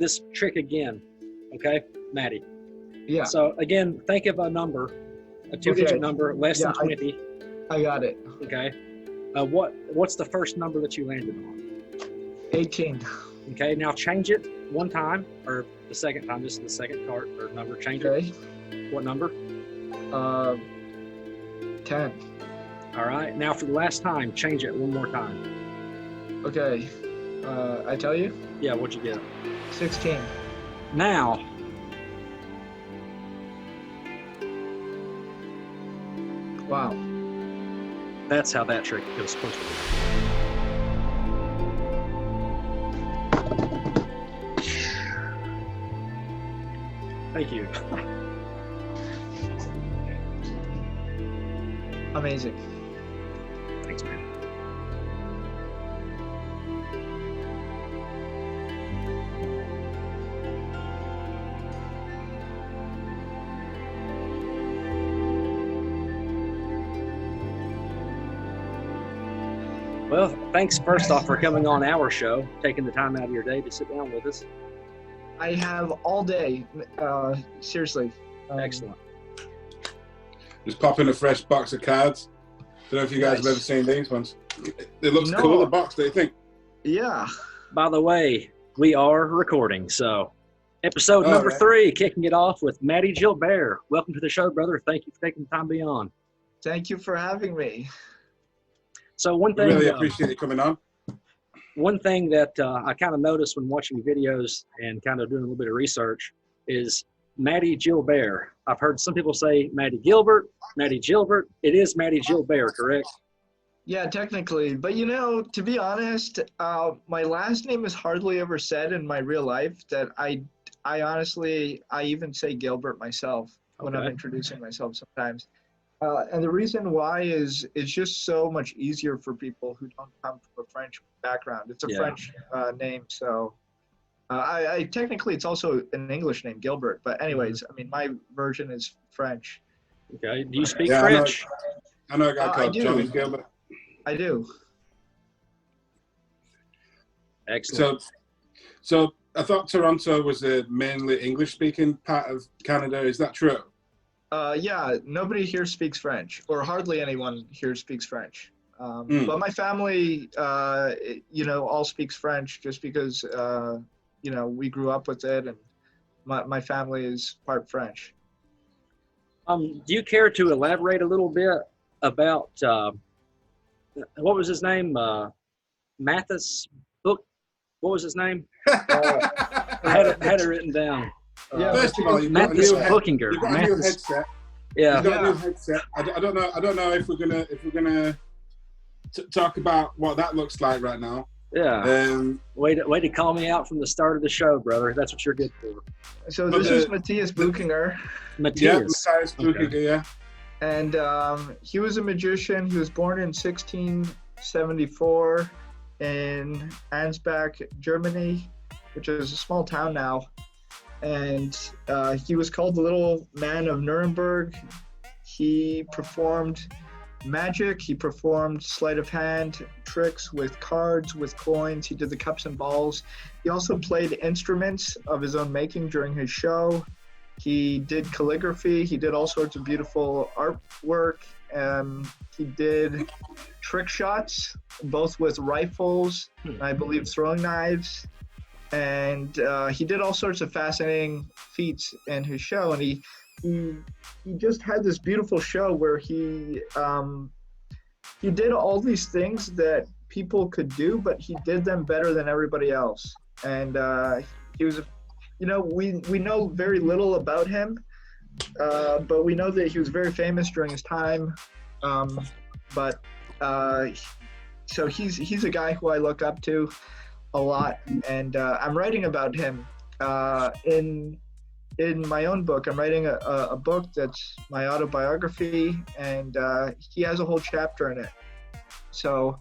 this trick again. Okay, Maddie. Yeah. So again, think of a number, a two-digit number, less than 20. I got it. Okay. What's the first number that you landed on? 18. Okay. Now change it one time, or the second time, just the second card or number. Change it. What number? 10. All right. Now for the last time, change it one more time. Okay. I tell you? Yeah. What'd you get? 16. Now. Wow. That's how that trick was supposed to be. Thank you. Amazing. Thanks, man. Well, thanks first off for coming on our show, taking the time out of your day to sit down with us. I have all day. Seriously. Excellent. Just pop in a fresh box of cards. Don't know if you guys have ever seen these ones. It looks cool, the box, do you think? Yeah. By the way, we are recording, so episode number 3, kicking it off with Mahdi Gilbert. Welcome to the show, brother. Thank you for taking the time to be on. Thank you for having me. So one thing, I really appreciate you coming on. One thing that I kind of noticed when watching videos and kind of doing a little bit of research is Mahdi Gilbert. I've heard some people say Mahdi Gilbert, Mahdi Gilbert. It is Mahdi Gilbert, correct? Yeah, technically. But you know, to be honest, my last name is hardly ever said in my real life. That I honestly, I even say Gilbert myself when I'm introducing myself sometimes. And the reason why is it's just so much easier for people who don't come from a French background. It's a French name, so I technically it's also an English name, Gilbert. But anyways, I mean my version is French. Okay. Do you speak French? I know a guy called Johnny Gilbert. I do. Excellent. So I thought Toronto was a mainly English-speaking part of Canada. Is that true? Yeah, nobody here speaks French, or hardly anyone here speaks French. But my family, you know, all speaks French just because, you know, we grew up with it, and my family is part French. Do you care to elaborate a little bit about what was his name? Mathis book. What was his name? I had it written down. First of all, Mathis Bookinger. You've got a new headset. Yeah. You've got a new headset. I don't know if we're gonna talk about what that looks like right now. Yeah. Way to call me out from the start of the show, brother. That's what you're good for. So this is Matthias Bookinger. Matthias Bookinger, yeah. And he was a magician. He was born in 1674 in Ansbach, Germany, which is a small town now. And he was called the Little Man of Nuremberg. He performed magic. He performed sleight of hand tricks with cards, with coins. He did the cups and balls. He also played instruments of his own making during his show. He did calligraphy. He did all sorts of beautiful artwork. He did trick shots, both with rifles, and I believe throwing knives. And he did all sorts of fascinating feats in his show. And he just had this beautiful show where he did all these things that people could do, but he did them better than everybody else. And he was, you know, we know very little about him, but we know that he was very famous during his time. So he's a guy who I look up to a lot, and I'm writing about him in my own book. I'm writing a book that's my autobiography, and he has a whole chapter in it. So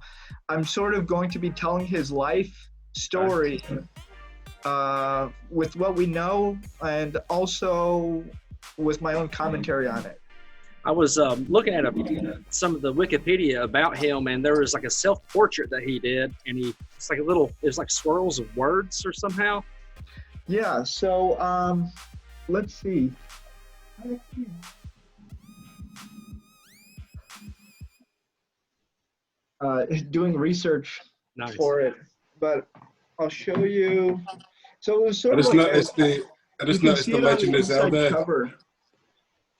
I'm sort of going to be telling his life story with what we know, and also with my own commentary on it. I was looking at some of the Wikipedia about him, and there was like a self-portrait that he did, and it's like it was like swirls of words or somehow. Yeah. So let's see. Doing research Nice. for it, but I'll show you. So it was sort I of just like noticed the I you just can noticed see the it on Legend the of inside Zelda. cover.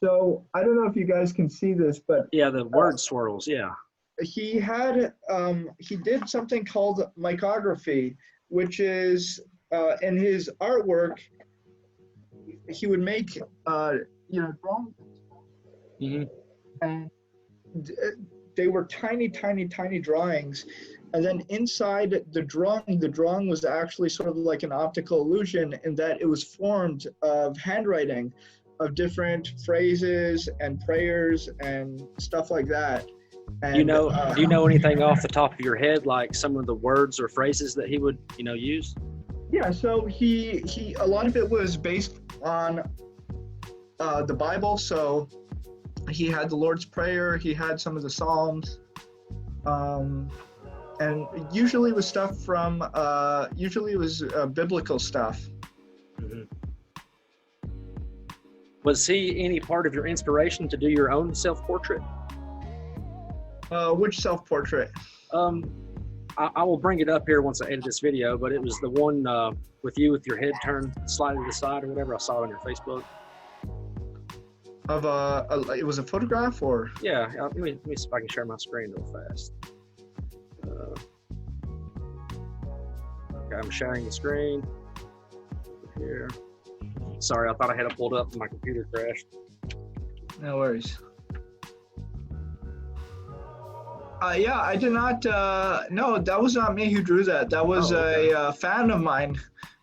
So I don't know if you guys can see this, but Yeah, the word swirls. Yeah. he had he did something called micrography, which is in his artwork he would make drawings, Mm-hmm. and they were tiny drawings, and then inside the drawing was actually sort of like an optical illusion in that it was formed of handwriting of different phrases and prayers and stuff like that. And Do you know anything off the top of your head, like some of the words or phrases that he would, use? yeah, so he a lot of it was based on the Bible. So he had the Lord's Prayer, he had some of the Psalms, and usually it was stuff from biblical stuff. Mm-hmm. Was he any part of your inspiration to do your own self-portrait? Which self-portrait? I will bring it up here once I edit this video, but it was the one with you with your head turned slightly to the side or whatever. I saw it on your Facebook. Of it was a photograph, or? Yeah, let me see if I can share my screen real fast. Okay, I'm sharing the screen here. Sorry, I thought I had it pulled up and my computer crashed. No worries. Yeah, I did not. No, that was not me who drew that. That was a fan of mine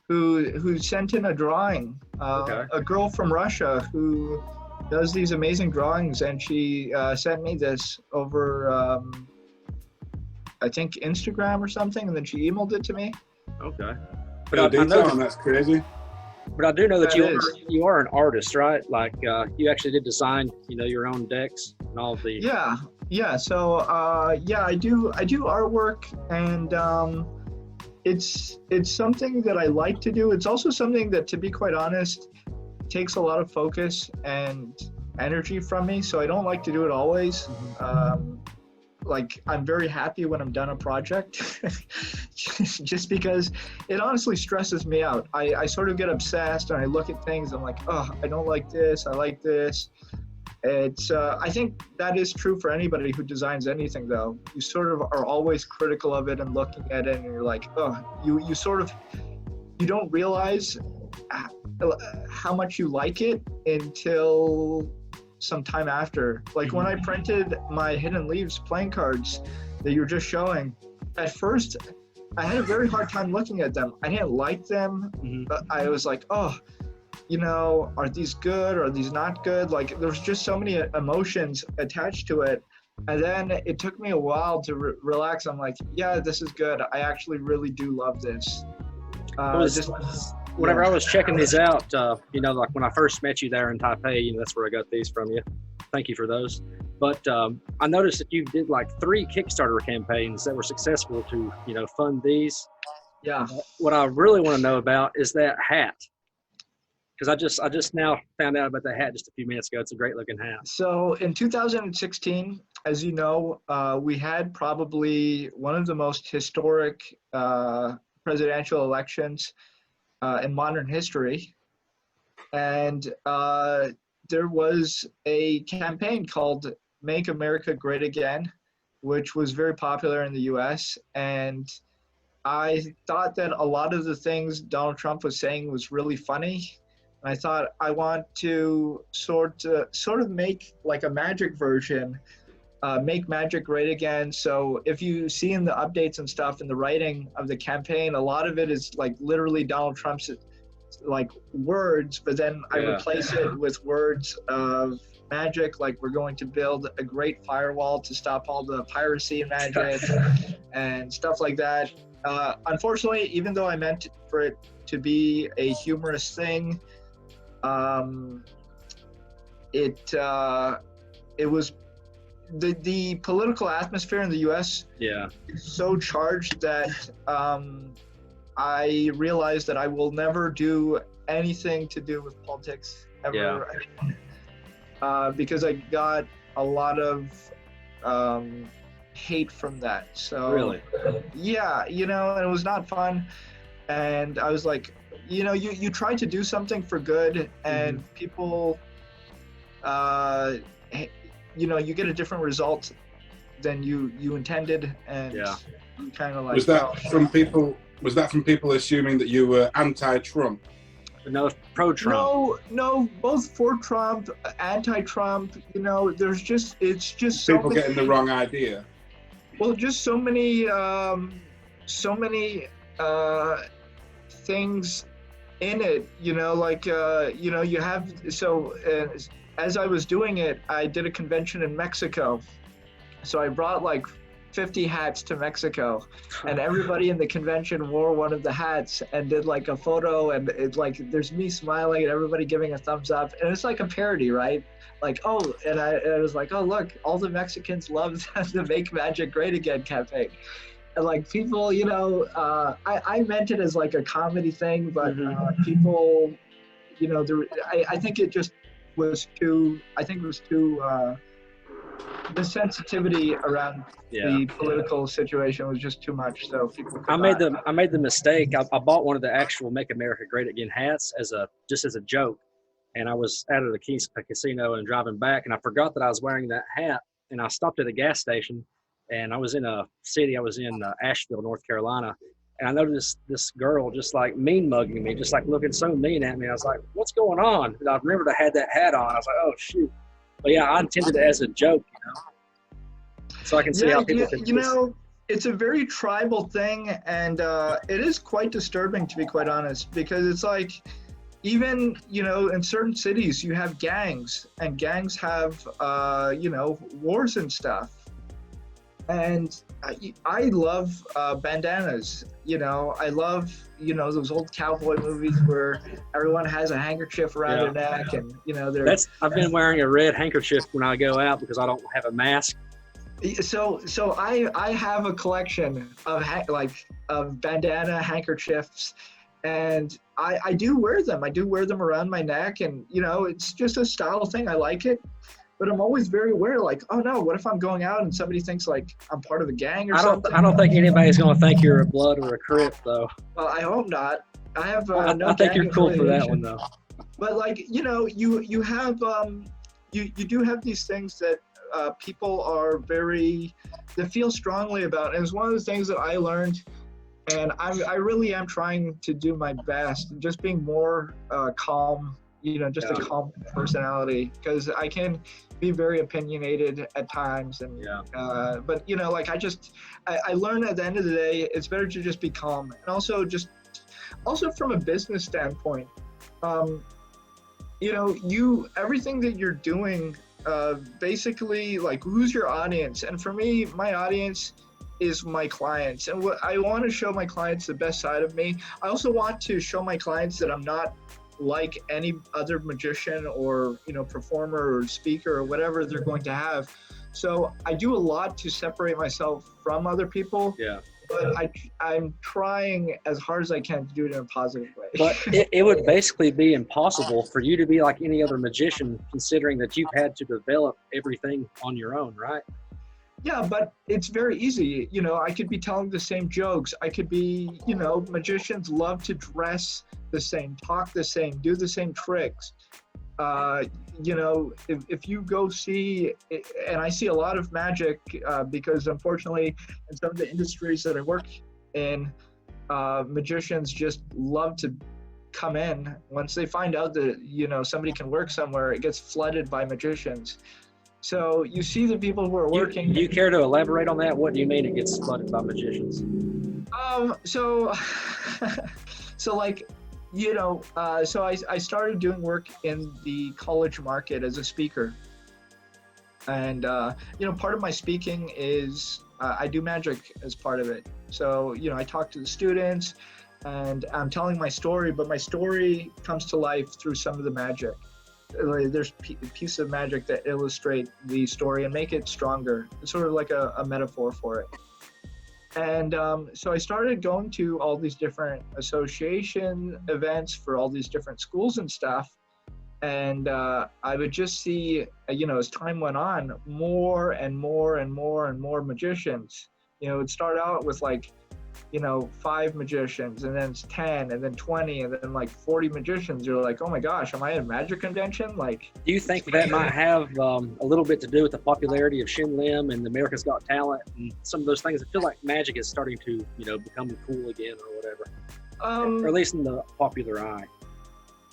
who sent in a drawing. A girl from Russia who does these amazing drawings, and she sent me this over, I think Instagram or something, and then she emailed it to me. Okay. But I know that's crazy. But I do know that That you are an artist, right? Like you actually did design, your own decks and all the. Yeah. So I do artwork, and it's something that I like to do. It's also something that, to be quite honest, takes a lot of focus and energy from me. So I don't like to do it always. Like, I'm very happy when I'm done a project, just because it honestly stresses me out. I sort of get obsessed, and I look at things. I'm like, oh, I don't like this. I like this. It's I think that is true for anybody who designs anything, though. You sort of are always critical of it and looking at it, and you're like, oh, you don't realize how much you like it until some time after. Like when I printed my Hidden Leaves playing cards that you were just showing, at first I had a very hard time looking at them. I didn't like them. But I was like, oh, are these good? Are these not good? Like, there's just so many emotions attached to it. And then it took me a while to relax. I'm like, yeah, this is good. I actually really do love this. Whenever I was checking these out, like when I first met you there in Taipei, that's where I got these from you. Thank you for those. But I noticed that you did like 3 Kickstarter campaigns that were successful to, fund these. Yeah. What I really want to know about is that hat. Because I just now found out about the hat just a few minutes ago. It's a great looking hat. So in 2016, as you know, we had probably one of the most historic presidential elections in modern history. And there was a campaign called Make America Great Again, which was very popular in the US. And I thought that a lot of the things Donald Trump was saying was really funny. And I thought, I want to sort of make like a magic version, make magic great again. So if you see in the updates and stuff in the writing of the campaign, a lot of it is like literally Donald Trump's like words, but then I replace it with words of magic, like we're going to build a great firewall to stop all the piracy in magic and stuff like that. Unfortunately, even though I meant for it to be a humorous thing, it was the political atmosphere in the U.S. is so charged that I realized that I will never do anything to do with politics ever again, because I got a lot of hate from that. So Really? yeah, you know, and it was not fun. And I was like, you know, you try to do something for good, and people, you know, you get a different result than you intended, and you kind of like. Was that from people? Was that from people assuming that you were anti-Trump? No, pro-Trump. No, both for Trump, anti-Trump. You know, it's just so People getting the wrong idea. Well, just so many things in it. You know, like you know, you have as I was doing it, I did a convention in Mexico, so I brought like 50 hats to Mexico, and everybody in the convention wore one of the hats and did like a photo, and it's like there's me smiling and everybody giving a thumbs up, and it's like a parody, right? Like, oh, and I was like, oh, look, all the Mexicans love the Make Magic Great Again campaign. And like people, you know, I meant it as like a comedy thing, but people, you know, I think it just was too, the sensitivity around the political situation was just too much. So people I made the mistake. I bought one of the actual Make America Great Again hats as a joke, and I was out at a casino and driving back, and I forgot that I was wearing that hat, and I stopped at a gas station, and I was in Asheville, North Carolina, and I noticed this girl just like mean mugging me, just like looking so mean at me. I was like, what's going on? And I remembered I had that hat on. I was like, oh shoot. But yeah, I intended it as a joke, you know. So I can see how people can. You know, it's a very tribal thing, and it is quite disturbing, to be quite honest, because it's like, even, you know, in certain cities you have gangs, and gangs have you know, wars and stuff. And I love bandanas. You know, I love, you know, those old cowboy movies where everyone has a handkerchief around their neck, and you know, I've been wearing a red handkerchief when I go out because I don't have a mask. So I have a collection of bandana handkerchiefs, and I do wear them. I do wear them around my neck, and you know, it's just a style thing. I like it. But I'm always very aware, like, oh no, what if I'm going out and somebody thinks like I'm part of a gang or something? I don't think anybody's going to think you're a blood or a Crip, though. Well, I hope not. I have no I think gang you're cool for that one, though. But like, you know, you have you do have these things that people are that feel strongly about, and it's one of the things that I learned, and I really am trying to do my best, just being more calm. You know, just a calm personality, because I can be very opinionated at times, and but you know, like I learn at the end of the day, it's better to just be calm, and also from a business standpoint, you know, everything that you're doing, basically, like, who's your audience? And for me, my audience is my clients, and what I want to show my clients the best side of me. I also want to show my clients that I'm not like any other magician or, you know, performer or speaker or whatever they're going to have. So I do a lot to separate myself from other people. Yeah. But I'm trying as hard as I can to do it in a positive way. But it would basically be impossible for you to be like any other magician, considering that you've had to develop everything on your own, right? Yeah, but it's very easy. You know, I could be telling the same jokes. I could be, you know, magicians love to dress the same, talk the same, do the same tricks. You know, if you go see, and I see a lot of magic because unfortunately in some of the industries that I work in, magicians just love to come in. Once they find out that, you know, somebody can work somewhere, it gets flooded by magicians. So you see the people who are working. Do you care to elaborate on that? What do you mean it gets flooded by magicians? So like, you know, so I started doing work in the college market as a speaker. And, you know, part of my speaking is I do magic as part of it. So, you know, I talk to the students and I'm telling my story, but my story comes to life through some of the magic. There's pieces of magic that illustrate the story and make it stronger. It's sort of like a metaphor for it. And so I started going to all these different association events for all these different schools and stuff. And I would just see, as time went on, more and more and more and more magicians. It would start out with 5 magicians, and then it's 10, and then 20, and then 40 magicians. You're like, oh my gosh, am I at a magic convention? Do you think that might have a little bit to do with the popularity of Shin Lim and America's Got Talent and some of those things? I feel like magic is starting to, become cool again or whatever, or at least in the popular eye.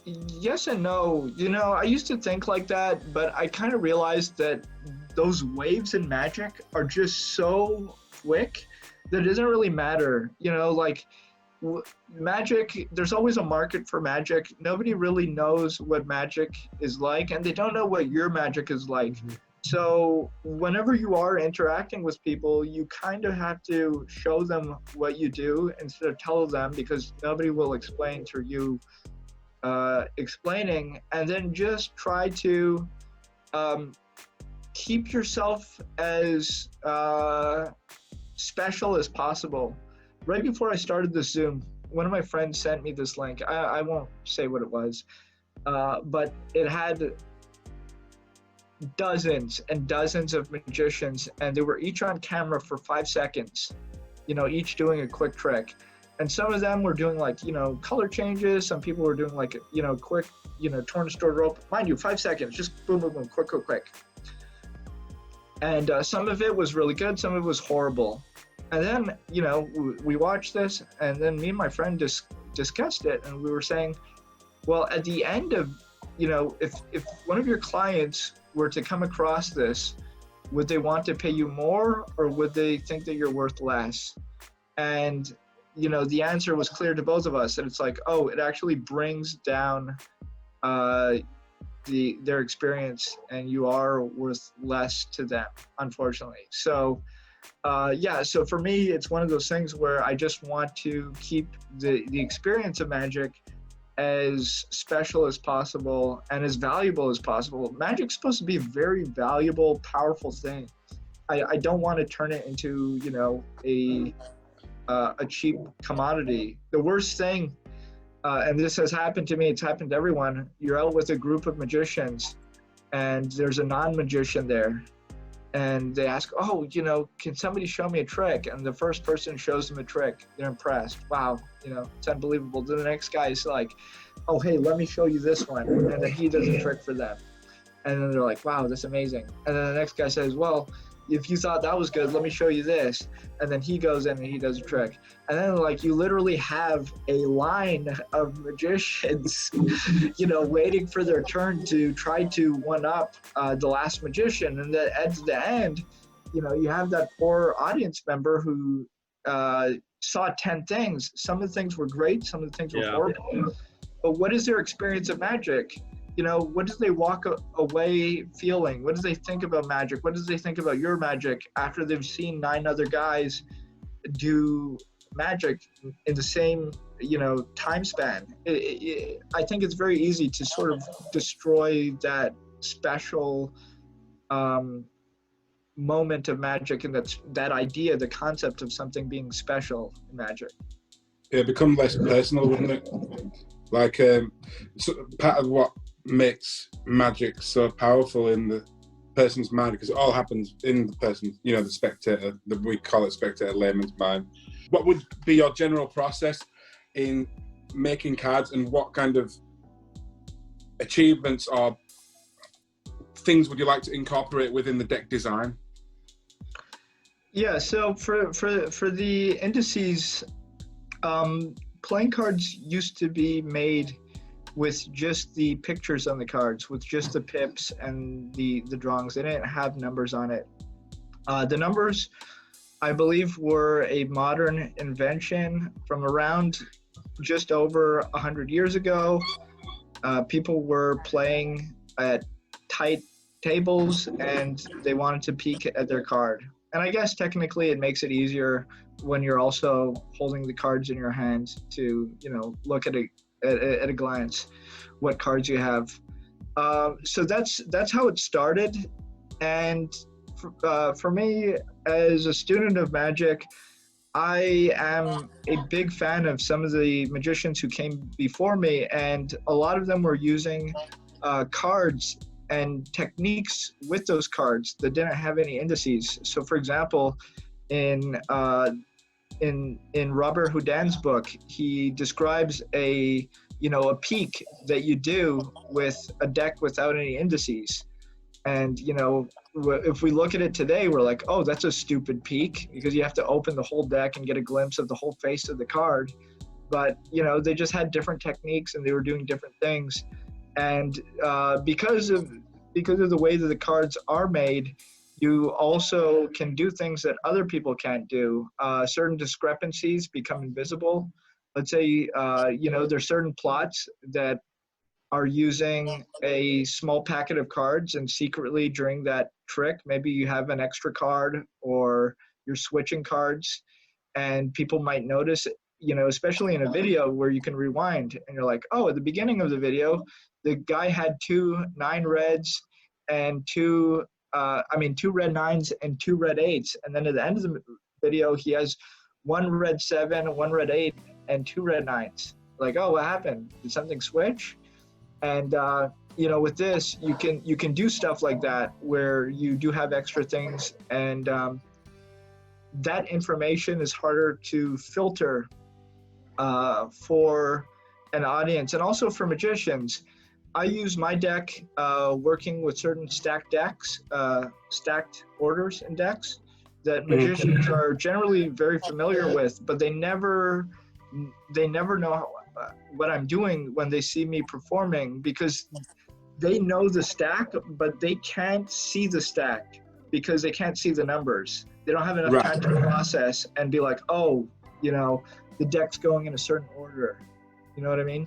Yes and no. I used to think like that, but I kind of realized that those waves in magic are just so quick that it doesn't really matter. Magic, there's always a market for magic. Nobody really knows what magic is like, and they don't know what your magic is like. Mm-hmm. So whenever you are interacting with people, you kind of have to show them what you do instead of tell them, because nobody will explain through you explaining. And then just try to keep yourself as special as possible. Right before I started this Zoom, one of my friends sent me this link. I won't say what it was, but it had dozens and dozens of magicians, and they were each on camera for 5 seconds, each doing a quick trick. And some of them were doing color changes. Some people were doing quick, torn stored rope. Mind you, 5 seconds, just boom, boom, boom, quick, quick, quick. And some of it was really good. Some of it was horrible. And then, we watched this, and then me and my friend discussed it, and we were saying, well, at the end of, if one of your clients were to come across this, would they want to pay you more, or would they think that you're worth less? And the answer was clear to both of us, and it's it actually brings down their experience, and you are worth less to them, unfortunately. So so for me, it's one of those things where I just want to keep the experience of magic as special as possible and as valuable as possible. Magic's supposed to be a very valuable, powerful thing. I don't want to turn it into, a cheap commodity. The worst thing, and this has happened to me, it's happened to everyone, you're out with a group of magicians and there's a non-magician there, and they ask, oh, can somebody show me a trick? And the first person shows them a trick. They're impressed. Wow, it's unbelievable. Then the next guy is like, oh, hey, let me show you this one. And then he does a trick for them. And then they're like, wow, that's amazing. And then the next guy says, well, if you thought that was good, let me show you this. And then he goes in and he does a trick. And then you literally have a line of magicians, waiting for their turn to try to one-up the last magician. And then at the end, you have that poor audience member who saw 10 things. Some of the things were great. Some of the things were horrible. But what is their experience of magic? What do they walk away feeling? What do they think about magic? What do they think about your magic after they've seen 9 other guys do magic in the same, time span? I think it's very easy to sort of destroy that special moment of magic, and that idea, the concept of something being special in magic. It'd become less personal, wouldn't it? So part of what makes magic so powerful in the person's mind, because it all happens in the person, the spectator, we call it spectator, layman's mind. What would be your general process in making cards, and what kind of achievements or things would you like to incorporate within the deck design? Yeah, so for the indices, playing cards used to be made with just the pictures on the cards, with just the pips and the drawings. They didn't have numbers on it. The numbers, I believe, were a modern invention from around just over 100 years ago. People were playing at tight tables and they wanted to peek at their card. And I guess technically it makes it easier when you're also holding the cards in your hands to, look at a glance what cards you have. So that's how it started. And for me, as a student of magic, I am a big fan of some of the magicians who came before me, and a lot of them were using cards and techniques with those cards that didn't have any indices. So, for example, in Robert Houdin's book, he describes a peak that you do with a deck without any indices. And if we look at it today, we're like, oh, that's a stupid peak, because you have to open the whole deck and get a glimpse of the whole face of the card. But they just had different techniques and they were doing different things. And because of the way that the cards are made, you also can do things that other people can't do. Certain discrepancies become invisible. Let's say there's certain plots that are using a small packet of cards, and secretly during that trick, maybe you have an extra card or you're switching cards, and people might notice, especially in a video where you can rewind and you're like, oh, at the beginning of the video, the guy had 2 9 reds and two red 9s and 2 red 8s. And then at the end of the video, he has 1 red 7, 1 red 8, and 2 red 9s. Like, oh, what happened? Did something switch? And with this, you can do stuff like that where you do have extra things, and that information is harder to filter for an audience, and also for magicians. I use my deck working with certain stacked decks, stacked orders and decks that magicians are generally very familiar with, but they never know what I'm doing when they see me performing, because they know the stack, but they can't see the stack because they can't see the numbers. They don't have enough time to process and be like, oh, the deck's going in a certain order. You know what I mean?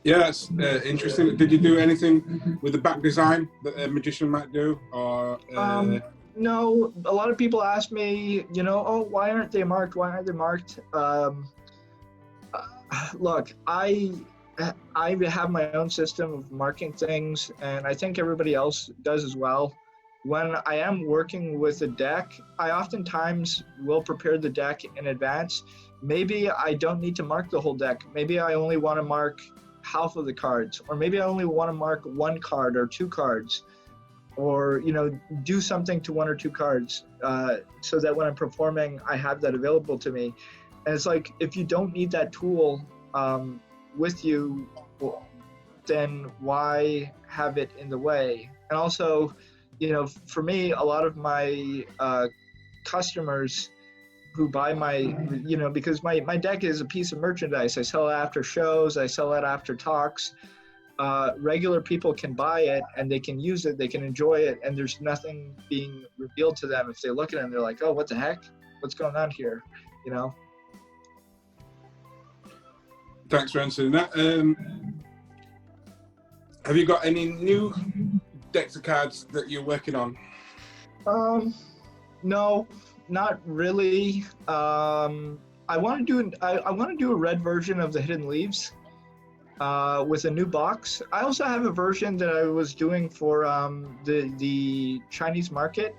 Yeah, it's interesting. Did you do anything with the back design that a magician might do? Or no, a lot of people ask me, oh, why aren't they marked? Why aren't they marked? Look, I have my own system of marking things, and I think everybody else does as well. When I am working with a deck, I oftentimes will prepare the deck in advance. Maybe I don't need to mark the whole deck. Maybe I only want to mark half of the cards, or maybe I only want to mark 1 card or 2 cards, or do something to 1 or 2 cards, so that when I'm performing, I have that available to me. And it's like, if you don't need that tool with you, then why have it in the way? And also, for me, a lot of my customers who buy my, because my deck is a piece of merchandise. I sell it after shows, I sell it after talks. Regular people can buy it and they can use it, they can enjoy it, and there's nothing being revealed to them. If they look at it and they're like, oh, what the heck? What's going on here? Thanks for answering that. Have you got any new decks of cards that you're working on? No, not really. I want to do a red version of the Hidden Leaves with a new box. I also have a version that I was doing for the Chinese market,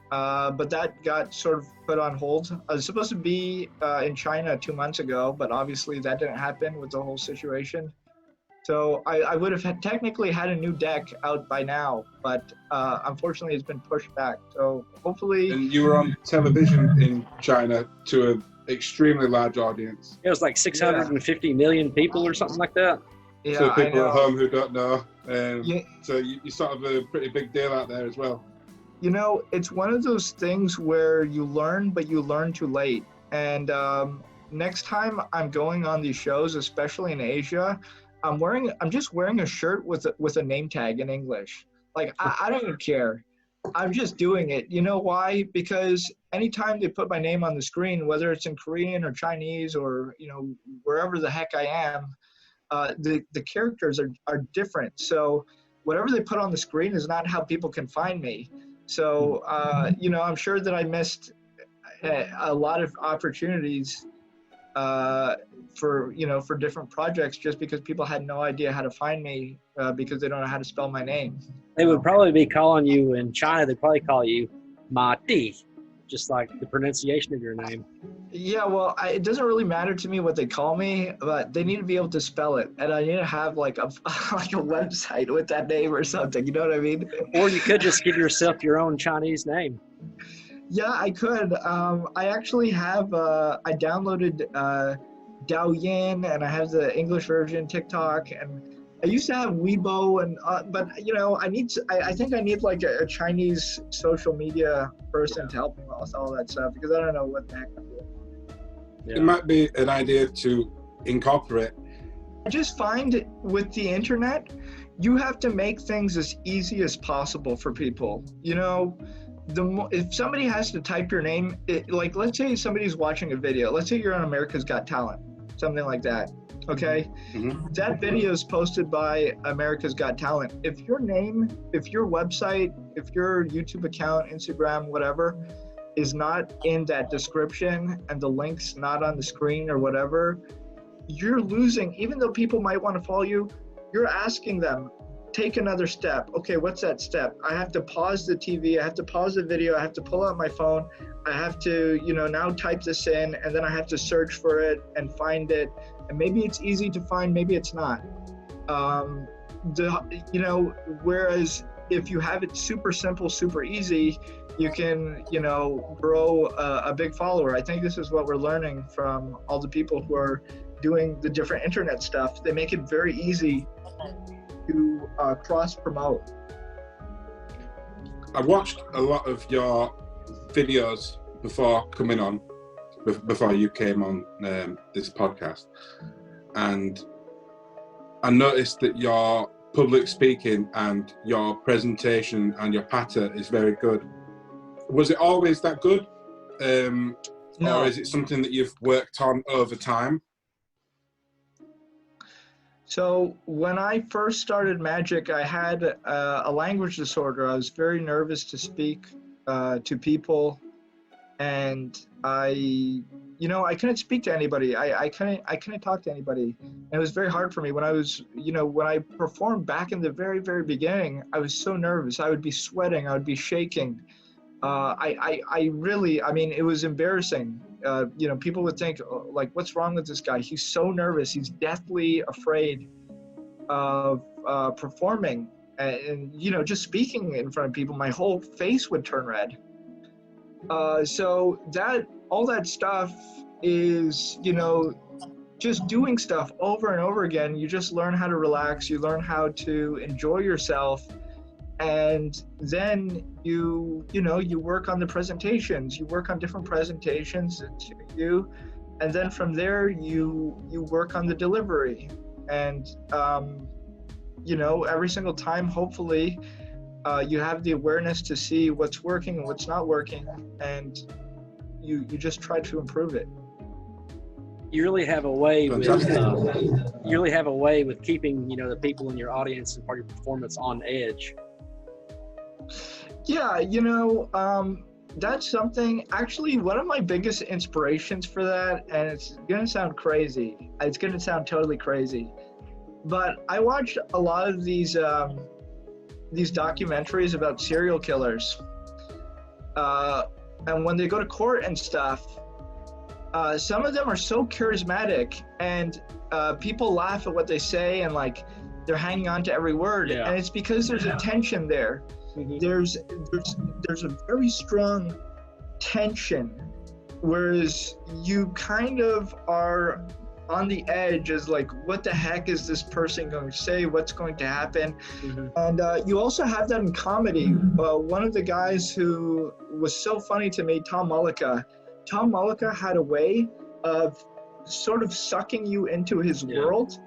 but that got sort of put on hold. I was supposed to be in China 2 months ago, but obviously that didn't happen with the whole situation. So I would have technically had a new deck out by now, but unfortunately it's been pushed back. So hopefully. And you were on television in China to an extremely large audience. It was like 650 million people or something like that. Yeah, so people at home who don't know. So you're sort of a pretty big deal out there as well. It's one of those things where you learn, but you learn too late. And next time I'm going on these shows, especially in Asia, I'm just wearing a shirt with a name tag in English. Like, I don't even care. I'm just doing it. You know why? Because anytime they put my name on the screen, whether it's in Korean or Chinese or, wherever the heck I am, the characters are different. So whatever they put on the screen is not how people can find me. So, I'm sure that I missed a lot of opportunities for different projects just because people had no idea how to find me because they don't know how to spell my name. They would probably be calling you in China. They'd probably call you Mahdi. just like the pronunciation of your name. Yeah, well, it doesn't really matter to me what they call me, but they need to be able to spell it, and I need to have like a like a website with that name or something. You know what I mean? Or you could just give yourself your own Chinese name. Yeah, I could. I actually have. I downloaded Douyin, and I have the English version, TikTok, and I used to have Weibo, and but you know, I think I need like a Chinese social media person to help me with all that stuff, because I don't know what the heck I'm doing. Yeah. It might be an idea to incorporate. I just find with the internet, you have to make things as easy as possible for people. You know, if somebody has to type your name, like let's say somebody's watching a video. Let's say you're on America's Got Talent, something like that. Okay, that video is posted by America's Got Talent. If your name, if your website, if your YouTube account, Instagram, whatever, is not in that description and the link's not on the screen or whatever, you're losing. Even though people might want to follow you, you're asking them, take another step. Okay, what's that step? I have to pause the TV, I have to pause the video, I have to pull out my phone, I have to, you know, now type this in, and then I have to search for it and find it. And maybe it's easy to find, maybe it's not. You know, whereas if you have it super simple, super easy, you can, you know, grow a big follower. I think this is what we're learning from all the people who are doing the different internet stuff. They make it very easy to cross promote. I watched a lot of your videos before coming on, before you came on this podcast, and I noticed that your public speaking and your presentation and your patter is very good. Was it always that good? No. Or is it something that you've worked on over time? So when I first started magic, I had a language disorder. I was very nervous to speak to people, and I couldn't speak to anybody. I couldn't talk to anybody, and it was very hard for me. When I performed back in the very, very beginning, I was so nervous. I would be sweating. I would be shaking. I mean, it was embarrassing. People would think, like, what's wrong with this guy? He's so nervous. He's deathly afraid of performing. And just speaking in front of people, my whole face would turn red. So all that stuff is, just doing stuff over and over again. You just learn how to relax. You learn how to enjoy yourself. And then you work on the presentations. You work on different presentations to you, and then from there you work on the delivery. And every single time, hopefully, you have the awareness to see what's working and what's not working, and you just try to improve it. You really have a way with keeping the people in your audience and part of your performance on edge. Yeah, that's something. Actually, one of my biggest inspirations for that, and it's gonna sound crazy. It's gonna sound totally crazy, but I watched a lot of these documentaries about serial killers, and when they go to court and stuff, some of them are so charismatic, and people laugh at what they say, and like they're hanging on to every word, and it's because there's a tension there. Mm-hmm. There's a very strong tension, whereas you kind of are on the edge as like, what the heck is this person going to say? What's going to happen? Mm-hmm. And you also have that in comedy. One of the guys who was so funny to me, Tom Mullica had a way of sort of sucking you into his world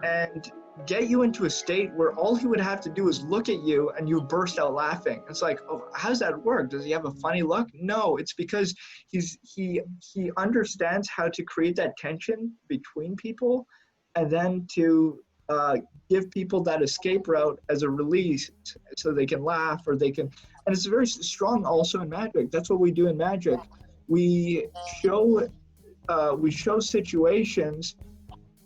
and get you into a state where all he would have to do is look at you and you burst out laughing. It's like, oh, how does that work? Does he have a funny look? No, it's because he understands how to create that tension between people, and then to give people that escape route as a release so they can laugh, or they can, and it's very strong also in magic. That's what we do in magic. We show situations.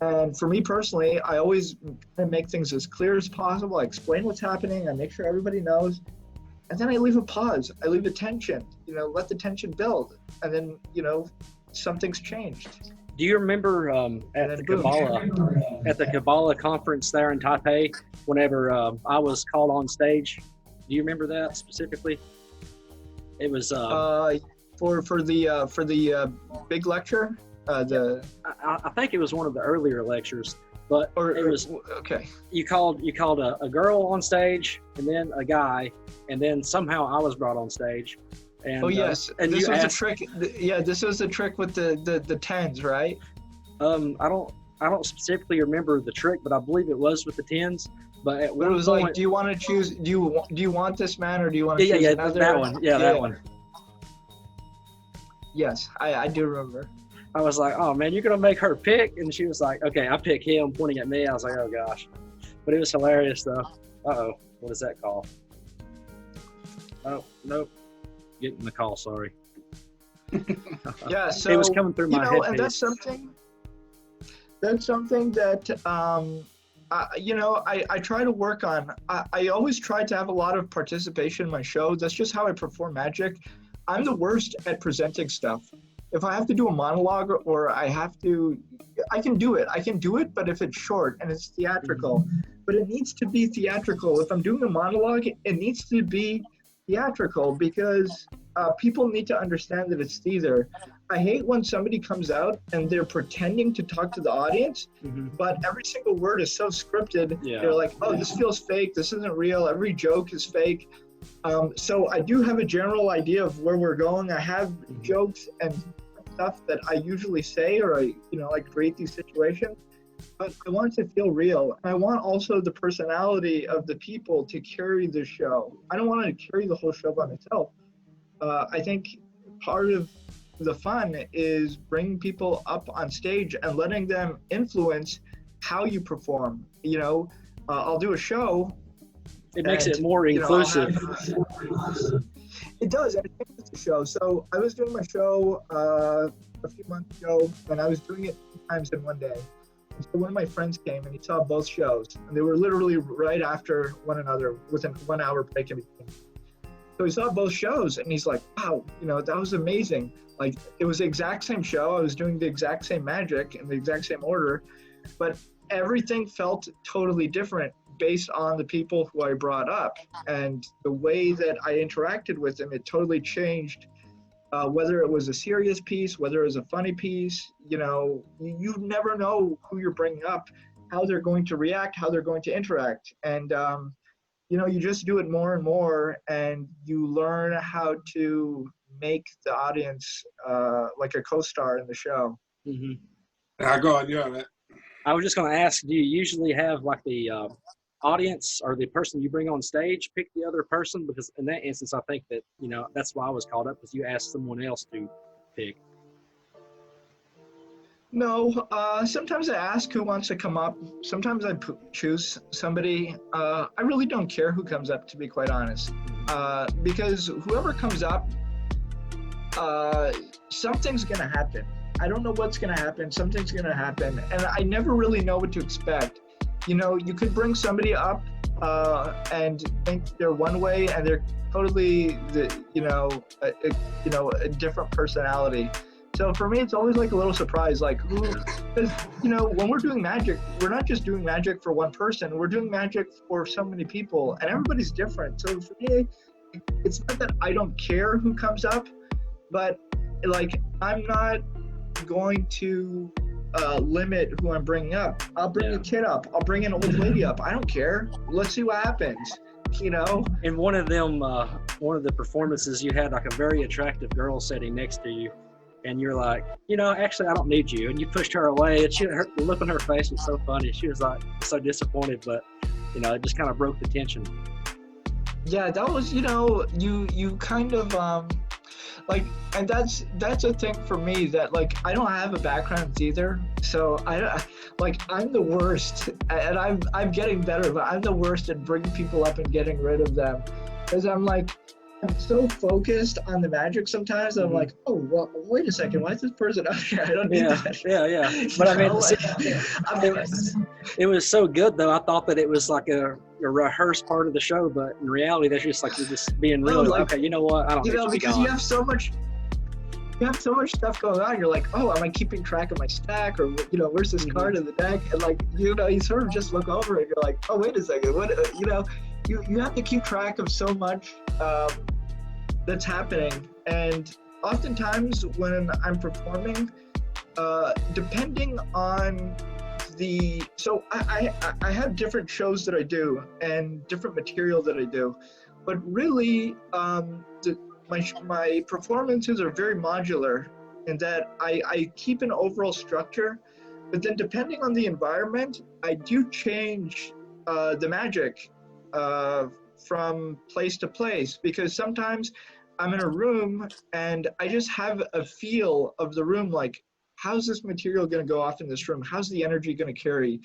And for me personally, I always try to make things as clear as possible. I explain what's happening. I make sure everybody knows. and then I leave a pause. I leave a tension. You know, let the tension build, and then something's changed. Do you remember at the Kabbalah conference there in Taipei, whenever I was called on stage? Do you remember that specifically? It was for the big lecture. I think it was one of the earlier lectures, but it was okay. You called a girl on stage, and then a guy, and then somehow I was brought on stage. And, yes, and this was a trick. Yeah, this was a trick with the tens, right? I don't specifically remember the trick, but I believe it was with the tens. But at it was point, like, do you want to choose? Do you want this man, or do you want to choose another? That one. Yeah, that one. Yes, I do remember. I was like, oh man, you're gonna make her pick, and she was like, okay, I pick him, pointing at me. I was like, oh gosh, but it was hilarious though. Uh-oh, what is that call? Oh nope, getting the call. Sorry. Yeah, so it was coming through my headpiece. And that's something that I try to work on. I always try to have a lot of participation in my show. That's just how I perform magic. I'm the worst at presenting stuff. If I have to do a monologue or I can do it, but if it's short and it's theatrical, but it needs to be theatrical. If I'm doing a monologue, it needs to be theatrical because people need to understand that it's theater. I hate when somebody comes out and they're pretending to talk to the audience, but every single word is so scripted. Yeah. They're like, oh, this feels fake. This isn't real. Every joke is fake. So I do have a general idea of where we're going. I have jokes and stuff that I usually say, or I create these situations, but I want it to feel real. I want also the personality of the people to carry the show. I don't want to carry the whole show by myself. I think part of the fun is bringing people up on stage and letting them influence how you perform. I'll do a show. It makes it more inclusive. It does. And it makes the show. So I was doing my show a few months ago, and I was doing it 2 times in one day. And so one of my friends came, and he saw both shows, and they were literally right after one another, within 1 hour break in between. So he saw both shows, and he's like, wow, that was amazing. Like, it was the exact same show. I was doing the exact same magic in the exact same order, but everything felt totally different based on the people who I brought up. And the way that I interacted with them, it totally changed. Whether it was a serious piece, whether it was a funny piece, you never know who you're bringing up, how they're going to react, how they're going to interact. And, you just do it more and more, and you learn how to make the audience like a co-star in the show. Go on, you're on it. I was just going to ask, do you usually have like the audience or the person you bring on stage pick the other person? Because in that instance, I think that, that's why I was called up, because you asked someone else to pick. No, sometimes I ask who wants to come up. Sometimes I choose somebody. I really don't care who comes up, to be quite honest, because whoever comes up, something's going to happen. I don't know what's going to happen. Something's going to happen. And I never really know what to expect. You could bring somebody up and think they're one way, and they're totally a different personality. So for me, it's always like a little surprise, like because when we're doing magic, we're not just doing magic for one person. We're doing magic for so many people, and everybody's different. So for me, it's not that I don't care who comes up, but like, I'm not going to limit who I'm bringing up. I'll bring a kid up. I'll bring an old lady up. I don't care. Let's see what happens. In one of them, one of the performances, you had like a very attractive girl sitting next to you, and you're like, actually, I don't need you. And you pushed her away, and the look on her face was so funny. She was like so disappointed, but it just kind of broke the tension. Yeah, that was, you kind of like, and that's a thing for me, that like, I don't have a background in theater, so I'm the worst, and I'm getting better, but I'm the worst at bringing people up and getting rid of them, because I'm so focused on the magic sometimes that I'm like, oh, well, wait a second, why is this person up here? I don't need that. Yeah. But I mean, it was so good though. I thought that it was like a rehearsed part of the show, but in reality, that's just like you're just being real. like, okay, you know what? I don't you have know, to be because gone. you have so much stuff going on. You're like, oh, am I keeping track of my stack, or where's this card in the deck? And like, you sort of just look over it. You're like, oh, wait a second, what? You have to keep track of so much that's happening, and oftentimes when I'm performing, depending on so I have different shows that I do and different material that I do, but really my performances are very modular in that I keep an overall structure, but then depending on the environment, I do change the magic from place to place, because sometimes I'm in a room and I just have a feel of the room, like, how's this material going to go off in this room? How's the energy going to carry?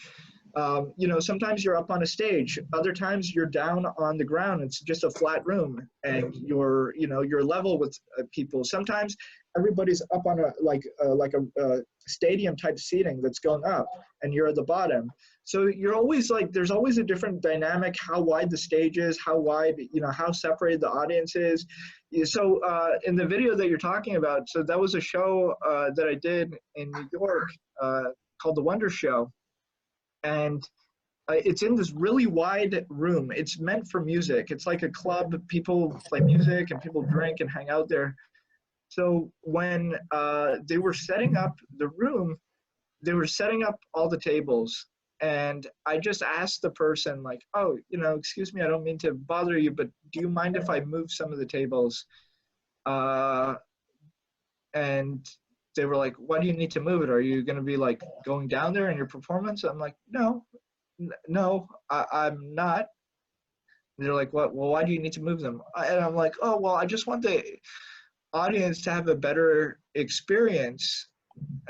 Sometimes you're up on a stage. Other times you're down on the ground. It's just a flat room, and you're level with people. Sometimes everybody's up on a stadium type seating that's going up, and you're at the bottom. So you're always like, there's always a different dynamic, how wide the stage is, how wide, how separated the audience is. So in the video that you're talking about, so that was a show that I did in New York called The Wonder Show. And it's in this really wide room. It's meant for music. It's like a club. People play music and people drink and hang out there. So when they were setting up the room, they were setting up all the tables. And I just asked the person, like, oh, excuse me, I don't mean to bother you, but do you mind if I move some of the tables? And they were like, why do you need to move it? Are you going to be like going down there in your performance? I'm like, no, I'm not. And they're like, what? Well, why do you need to move them? And I'm like, oh, well, I just want the audience to have a better experience.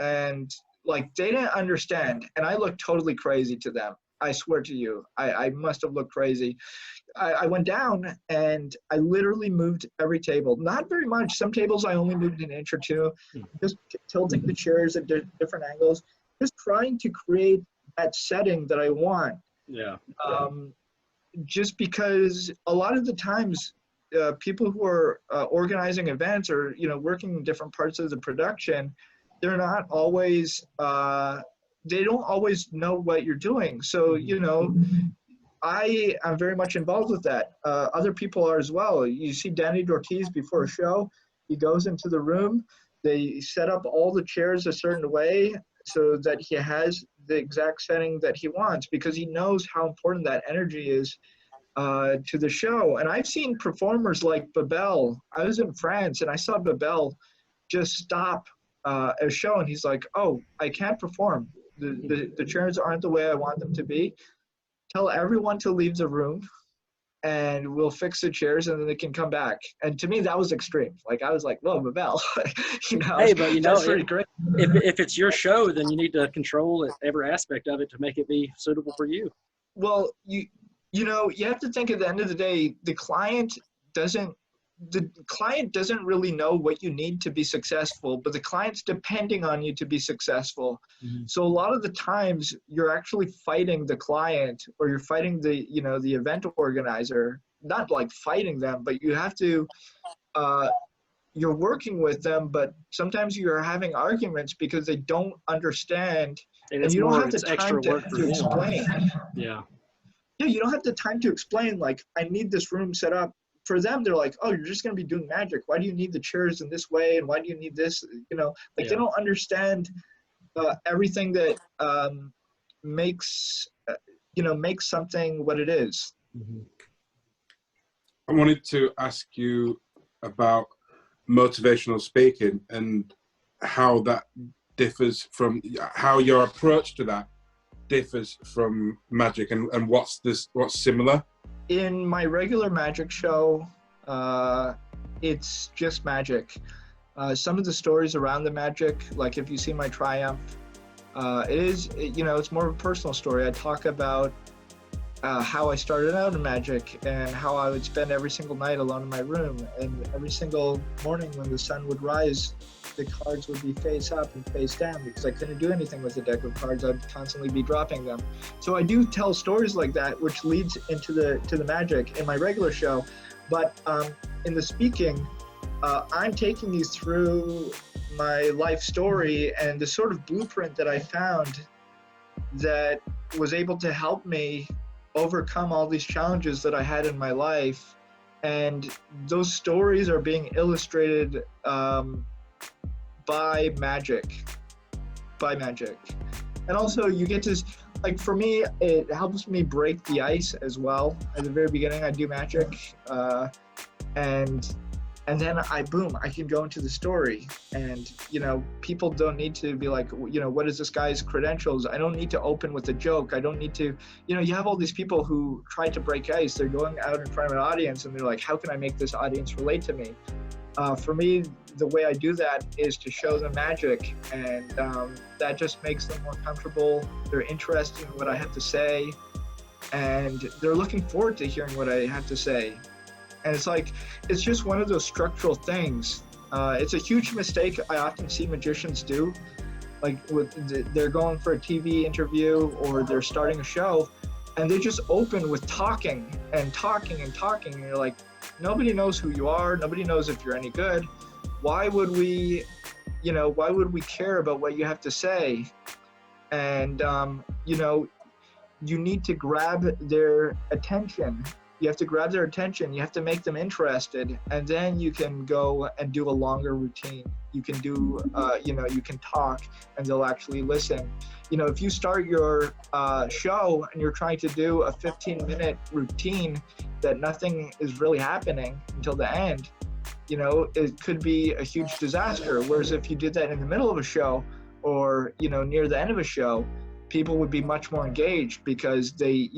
And like, they didn't understand. And I looked totally crazy to them. I swear to you, I must have looked crazy. I went down and I literally moved every table. Not very much. Some tables I only moved an inch or two, just tilting the chairs at different angles, just trying to create that setting that I want. Yeah. Just because a lot of the times, people who are organizing events or working in different parts of the production, they're not always they don't always know what you're doing. So I am very much involved with that. Other people are as well. You see Danny Ortiz before a show, he goes into the room, they set up all the chairs a certain way so that he has the exact setting that he wants, because he knows how important that energy is to the show. And I've seen performers like Babel. I was in France and I saw Babel just stop a show, and he's like, oh, I can't perform. The chairs aren't the way I want them to be. Tell everyone to leave the room and we'll fix the chairs and then they can come back. And to me, that was extreme. Like, I was like, whoa, Babel. Hey, but that's pretty great. If it's your show, then you need to control every aspect of it to make it be suitable for you. Well, you have to think, at the end of the day, the client doesn't really know what you need to be successful, but the client's depending on you to be successful. Mm-hmm. So a lot of the times you're actually fighting the client, or you're fighting the event organizer, not like fighting them, but you have to, you're working with them, but sometimes you're having arguments because they don't understand, and you don't have the time to explain. Yeah. Yeah, you don't have the time to explain, like, I need this room set up. For them, they're like, oh, you're just going to be doing magic. Why do you need the chairs in this way? And why do you need this? They don't understand everything that makes something what it is. Mm-hmm. I wanted to ask you about motivational speaking and how that differs from, how your approach to that differs from magic, and what's similar. In my regular magic show, it's just magic. Some of the stories around the magic, like if you see my Triumph, it's more of a personal story. I talk about how I started out in magic and how I would spend every single night alone in my room, and every single morning when the sun would rise, the cards would be face up and face down because I couldn't do anything with a deck of cards. I'd constantly be dropping them. So I do tell stories like that, which leads into the magic in my regular show. But in the speaking, I'm taking you through my life story and the sort of blueprint that I found that was able to help me overcome all these challenges that I had in my life. And those stories are being illustrated by magic. And also you get to, like, for me, it helps me break the ice as well. At the very beginning, I do magic, and then I can go into the story, and, you know, people don't need to be like, you know, what is this guy's credentials? I don't need to open with a joke. I don't need to, you know, you have all these people who try to break ice. They're going out in front of an audience and they're like, how can I make this audience relate to me? For me, the way I do that is to show them magic, and that just makes them more comfortable. They're interested in what I have to say, and they're looking forward to hearing what I have to say. And it's like, it's just one of those structural things. It's a huge mistake I often see magicians do. Like, they're going for a TV interview or they're starting a show, and they just open with talking and talking and talking. And you're like, nobody knows who you are. Nobody knows if you're any good. Why would we care about what you have to say? And, you know, you need to grab their attention. You have to grab their attention. You have to make them interested, and then you can go and do a longer routine. You can do, you can talk, and they'll actually listen. You know, if you start your show and you're trying to do a 15-minute routine that nothing is really happening until the end, you know, it could be a huge disaster. Whereas if you did that in the middle of a show, or, you know, near the end of a show, people would be much more engaged because they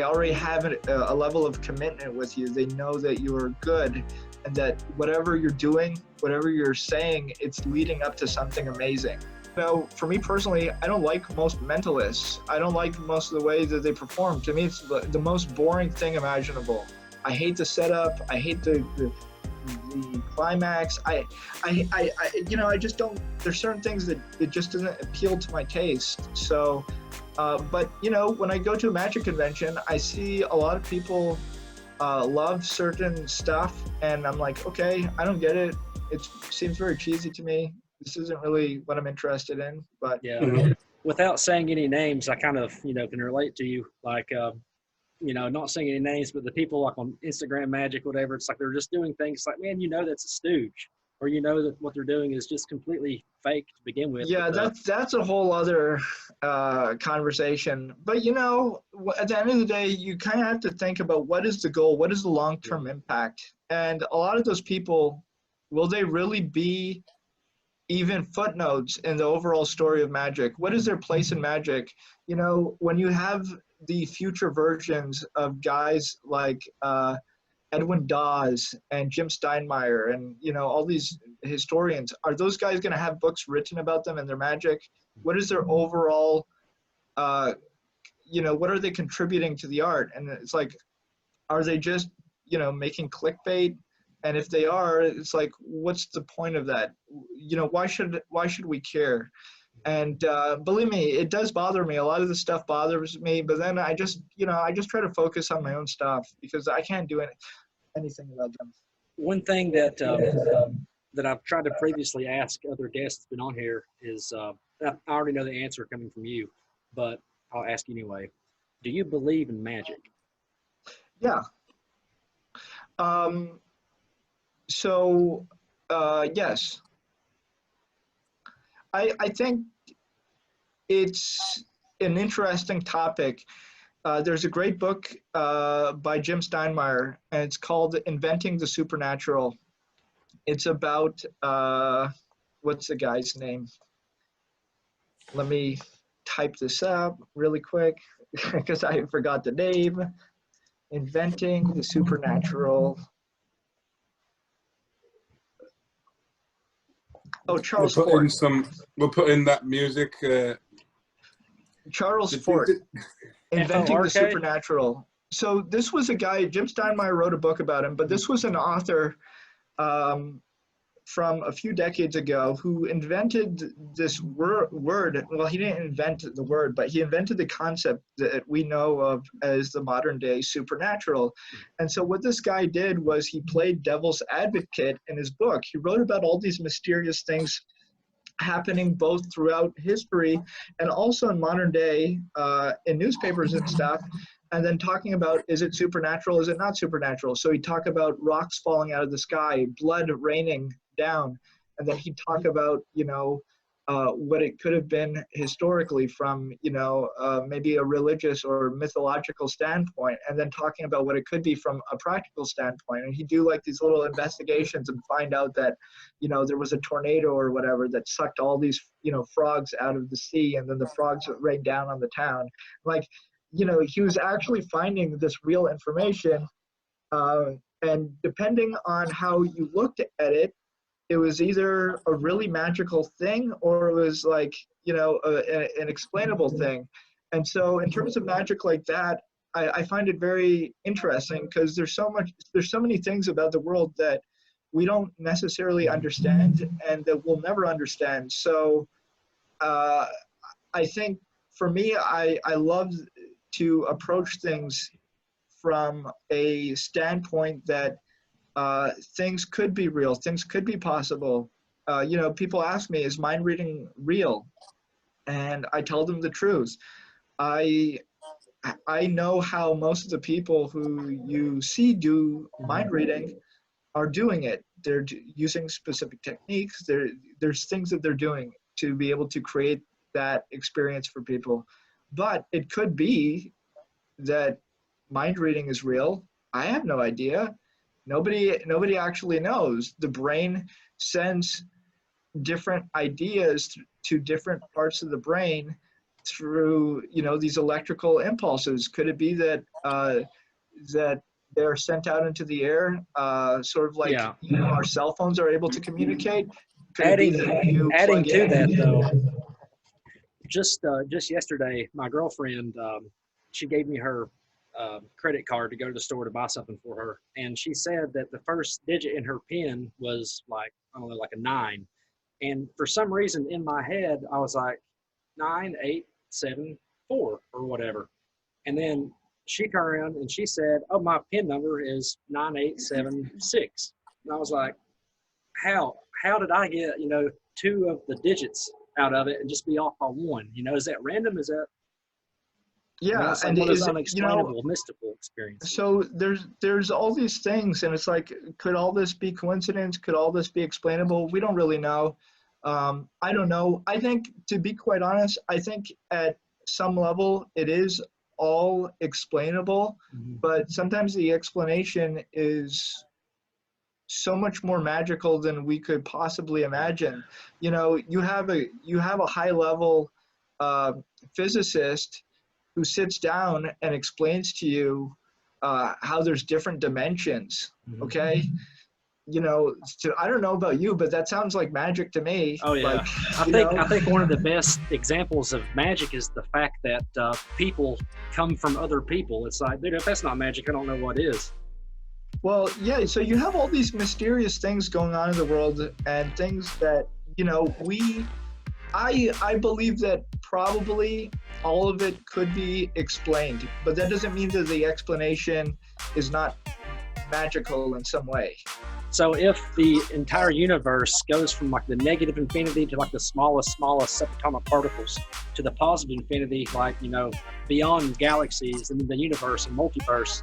already have a level of commitment with you. They know that you're good, and that whatever you're doing, whatever you're saying, it's leading up to something amazing. You know, for me personally, I don't like most mentalists. I don't like most of the way that they perform. To me, it's the most boring thing imaginable. I hate the setup. I hate the climax. I just don't, there's certain things that it just doesn't appeal to my taste. So, but, you know, when I go to a magic convention, I see a lot of people love certain stuff, and I'm like, okay, I don't get it. It seems very cheesy to me. This isn't really what I'm interested in. But yeah, without saying any names, I kind of, you know, can relate to you. Like, you know, not saying any names, but the people like on Instagram Magic, whatever, it's like they're just doing things like, man, you know, that's a stooge, or you know that what they're doing is just completely fake to begin with. Yeah, that's a whole other conversation. But, you know, at the end of the day, you kind of have to think about what is the goal, what is the long-term impact, and a lot of those people, will they really be even footnotes in the overall story of magic? What is their place in magic? You know, when you have the future versions of guys like Edwin Dawes and Jim Steinmeier and, you know, all these historians, are those guys going to have books written about them and their magic? What is their overall, you know, what are they contributing to the art? And it's like, are they just, you know, making clickbait? And if they are, it's like, what's the point of that? You know, why should we care? And believe me, it does bother me. A lot of the stuff bothers me, but then I just try to focus on my own stuff because I can't do anything about them. One thing that that I've tried to previously ask other guests been on here is, I already know the answer coming from you, but I'll ask you anyway. Do you believe in magic? Yeah. Yes. I think it's an interesting topic. There's a great book by Jim Steinmeier, and it's called Inventing the Supernatural. It's about, what's the guy's name? Let me type this up really quick because I forgot the name. Inventing the Supernatural. Oh, Charles Fort. We'll put in that music. Charles Fort. Inventing the F-O-R-K? Supernatural. So this was a guy, Jim Steinmeier wrote a book about him, but this was an author from a few decades ago who invented this word. Well, he didn't invent the word, but he invented the concept that we know of as the modern day supernatural. And so what this guy did was he played devil's advocate in his book. He wrote about all these mysterious things happening both throughout history and also in modern day in newspapers and stuff, and then talking about, is it supernatural, is it not supernatural? So he'd talk about rocks falling out of the sky, blood raining down, and then he'd talk about, what it could have been historically from, maybe a religious or mythological standpoint, and then talking about what it could be from a practical standpoint. And he'd do like these little investigations and find out that, there was a tornado or whatever that sucked all these, frogs out of the sea, and then the frogs rained down on the town. Like, he was actually finding this real information, and depending on how you looked at it, it was either a really magical thing or it was like, an explainable thing. And so in terms of magic like that, I find it very interesting because there's so many things about the world that we don't necessarily understand and that we'll never understand. So I think for me, I love to approach things from a standpoint that things could be real, things could be possible. People ask me, is mind reading real? And I tell them the truth. I know how most of the people who you see do mind reading are doing it. They're using specific techniques. There's things that they're doing to be able to create that experience for people. But it could be that mind reading is real. I have no idea. Nobody actually knows. The brain sends different ideas to different parts of the brain through, these electrical impulses. Could it be that that they're sent out into the air, sort of like our cell phones are able to communicate? Adding to that though, just yesterday, my girlfriend, she gave me her credit card to go to the store to buy something for her, and she said that the first digit in her PIN was like, I don't know, like a 9, and for some reason in my head I was like 9874 or whatever, and then she turned around and she said, oh, my PIN number is 9876, and I was like, how did I get 2 of the digits out of it and just be off by 1? Is that random? Is that and it is unexplainable, mystical experience. So there's all these things, and it's like, could all this be coincidence? Could all this be explainable? We don't really know. I don't know. I think, to be quite honest, I think at some level it is all explainable, but sometimes the explanation is so much more magical than we could possibly imagine. You have a high level physicist who sits down and explains to you how there's different dimensions. Okay. I don't know about you, but that sounds like magic to me. Oh yeah. I think one of the best examples of magic is the fact that people come from other people. It's like, dude, if that's not magic, I don't know what is. Well, yeah, so you have all these mysterious things going on in the world, and things that, I believe that probably all of it could be explained, but that doesn't mean that the explanation is not magical in some way. So if the entire universe goes from like the negative infinity to like the smallest subatomic particles to the positive infinity, like, beyond galaxies and the universe and multiverse,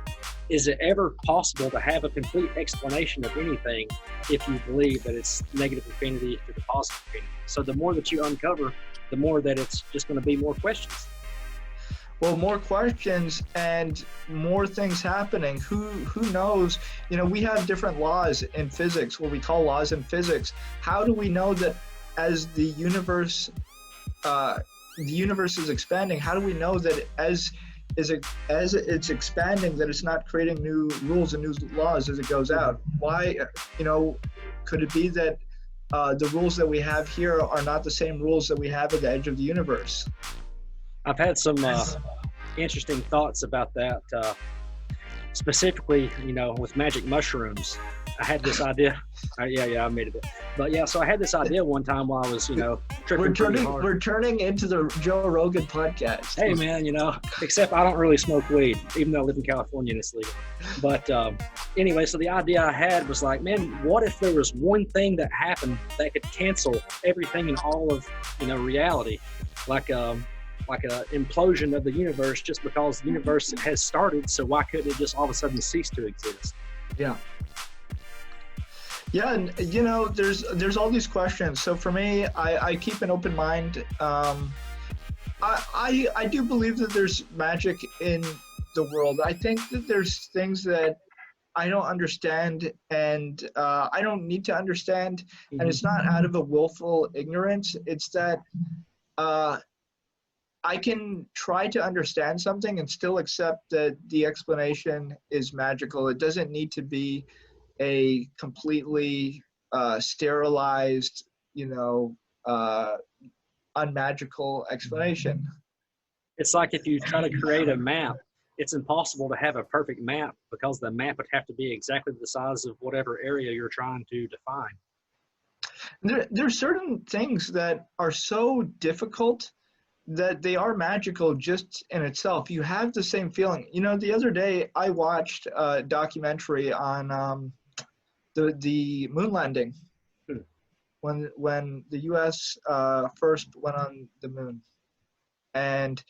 is it ever possible to have a complete explanation of anything if you believe that it's negative infinity to the positive infinity? So the more that you uncover, the more that it's just going to be more questions. Well, more questions and more things happening. Who knows? We have different laws in physics, what we call laws in physics. How do we know that as the universe is expanding, how do we know that as it's expanding, that it's not creating new rules and new laws as it goes out? Why, could it be that the rules that we have here are not the same rules that we have at the edge of the universe? I've had some interesting thoughts about that. Specifically, with magic mushrooms. I had this idea. Yeah, I made it. But yeah, so I had this idea one time while I was, tripping pretty hard. We're turning into the Joe Rogan podcast. Hey man, except I don't really smoke weed, even though I live in California and it's legal. But anyway, so the idea I had was like, man, what if there was one thing that happened that could cancel everything in all of, reality, like an implosion of the universe, just because the universe has started. So why couldn't it just all of a sudden cease to exist? Yeah, and there's all these questions. So for me, I keep an open mind. I do believe that there's magic in the world. I think that there's things that I don't understand, and I don't need to understand. Mm-hmm. And it's not out of a willful ignorance. It's that I can try to understand something and still accept that the explanation is magical. It doesn't need to be a completely sterilized, unmagical explanation. It's like if you try to create a map, it's impossible to have a perfect map because the map would have to be exactly the size of whatever area you're trying to define. There's certain things that are so difficult that they are magical just in itself. You have the same feeling. The other day I watched a documentary on the moon landing when the U.S. First went on the moon, and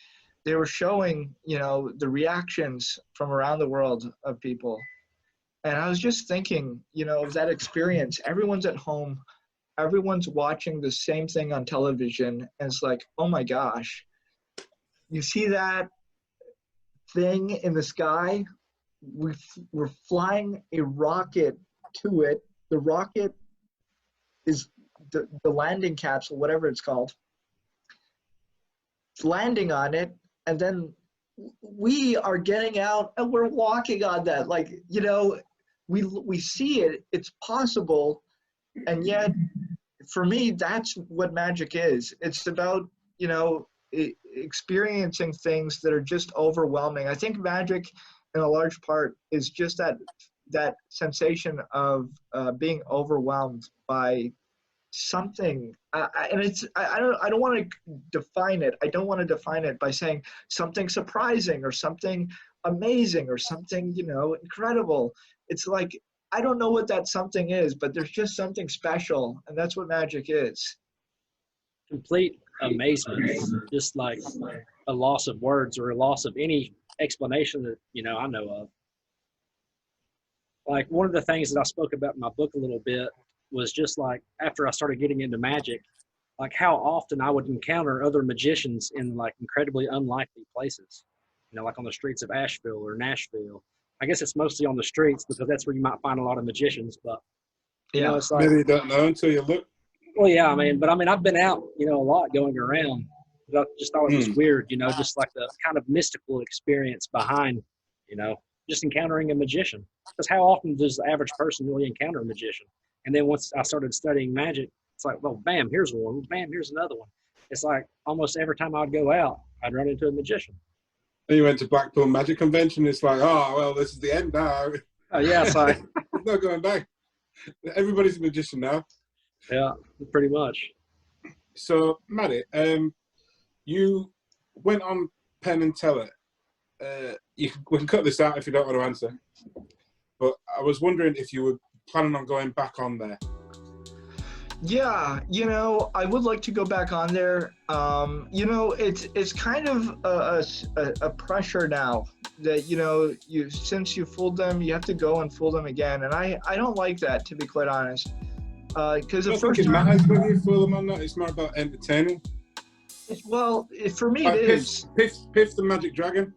they were showing the reactions from around the world of people, and I was just thinking of that experience. Everyone's at home, everyone's watching the same thing on television, and it's like, oh my gosh, you see that thing in the sky? We're flying a rocket to it. The rocket is the landing capsule, whatever it's called. It's landing on it, and then we are getting out and we're walking on that. Like, we see it, it's possible, and yet for me, that's what magic is. It's about, experiencing things that are just overwhelming. I think magic, in a large part, is just that sensation of being overwhelmed by something. I don't want to define it. I don't want to define it by saying something surprising or something amazing or something, incredible. It's like, I don't know what that something is, but there's just something special, and that's what magic is. Complete amazement, just like a loss of words or a loss of any explanation that I know of. Like, one of the things that I spoke about in my book a little bit was just like, after I started getting into magic, like how often I would encounter other magicians in like incredibly unlikely places, like on the streets of Asheville or Nashville. I guess it's mostly on the streets because that's where you might find a lot of magicians, but it's like, maybe you don't know until you look. Well, yeah, I've been out, a lot going around, but I just thought it was weird, just like the kind of mystical experience behind, just encountering a magician. Because how often does the average person really encounter a magician? And then once I started studying magic, it's like, well, bam, here's one, bam, here's another one. It's like almost every time I'd go out, I'd run into a magician. And you went to Blackpool Magic Convention, it's like, oh, well, this is the end now. Oh, yeah, it's like, there's no going back. Everybody's a magician now. Yeah, pretty much. So, Mahdi, you went on Penn and Teller. We can cut this out if you don't want to answer. But I was wondering if you were planning on going back on there. Yeah, I would like to go back on there. It's kind of a pressure now that, since you fooled them, you have to go and fool them again. And I don't like that, to be quite honest. Because the first time, matters whether you fool them or not. It's more about entertaining. Well, for me, it is. Piff the Magic Dragon.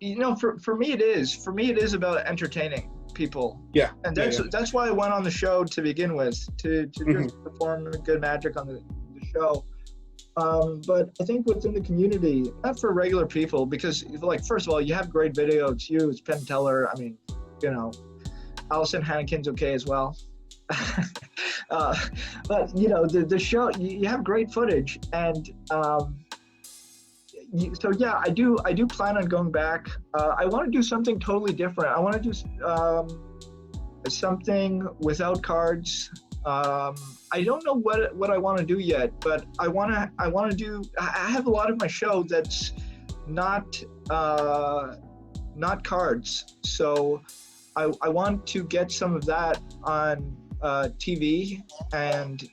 For me, it is. For me, it is about entertaining people. Yeah. And that's why I went on the show to begin with, to just perform good magic on the show. But I think within the community, not for regular people, because like, first of all, you have great video. It's you, it's Penn and Teller. Allison Hannikin's okay as well. But the show, you have great footage, and So yeah, I do plan on going back. I want to do something totally different. I want to do something without cards. I don't know what I want to do yet, but I want to do. I have a lot of my show that's not cards. So I want to get some of that on TV and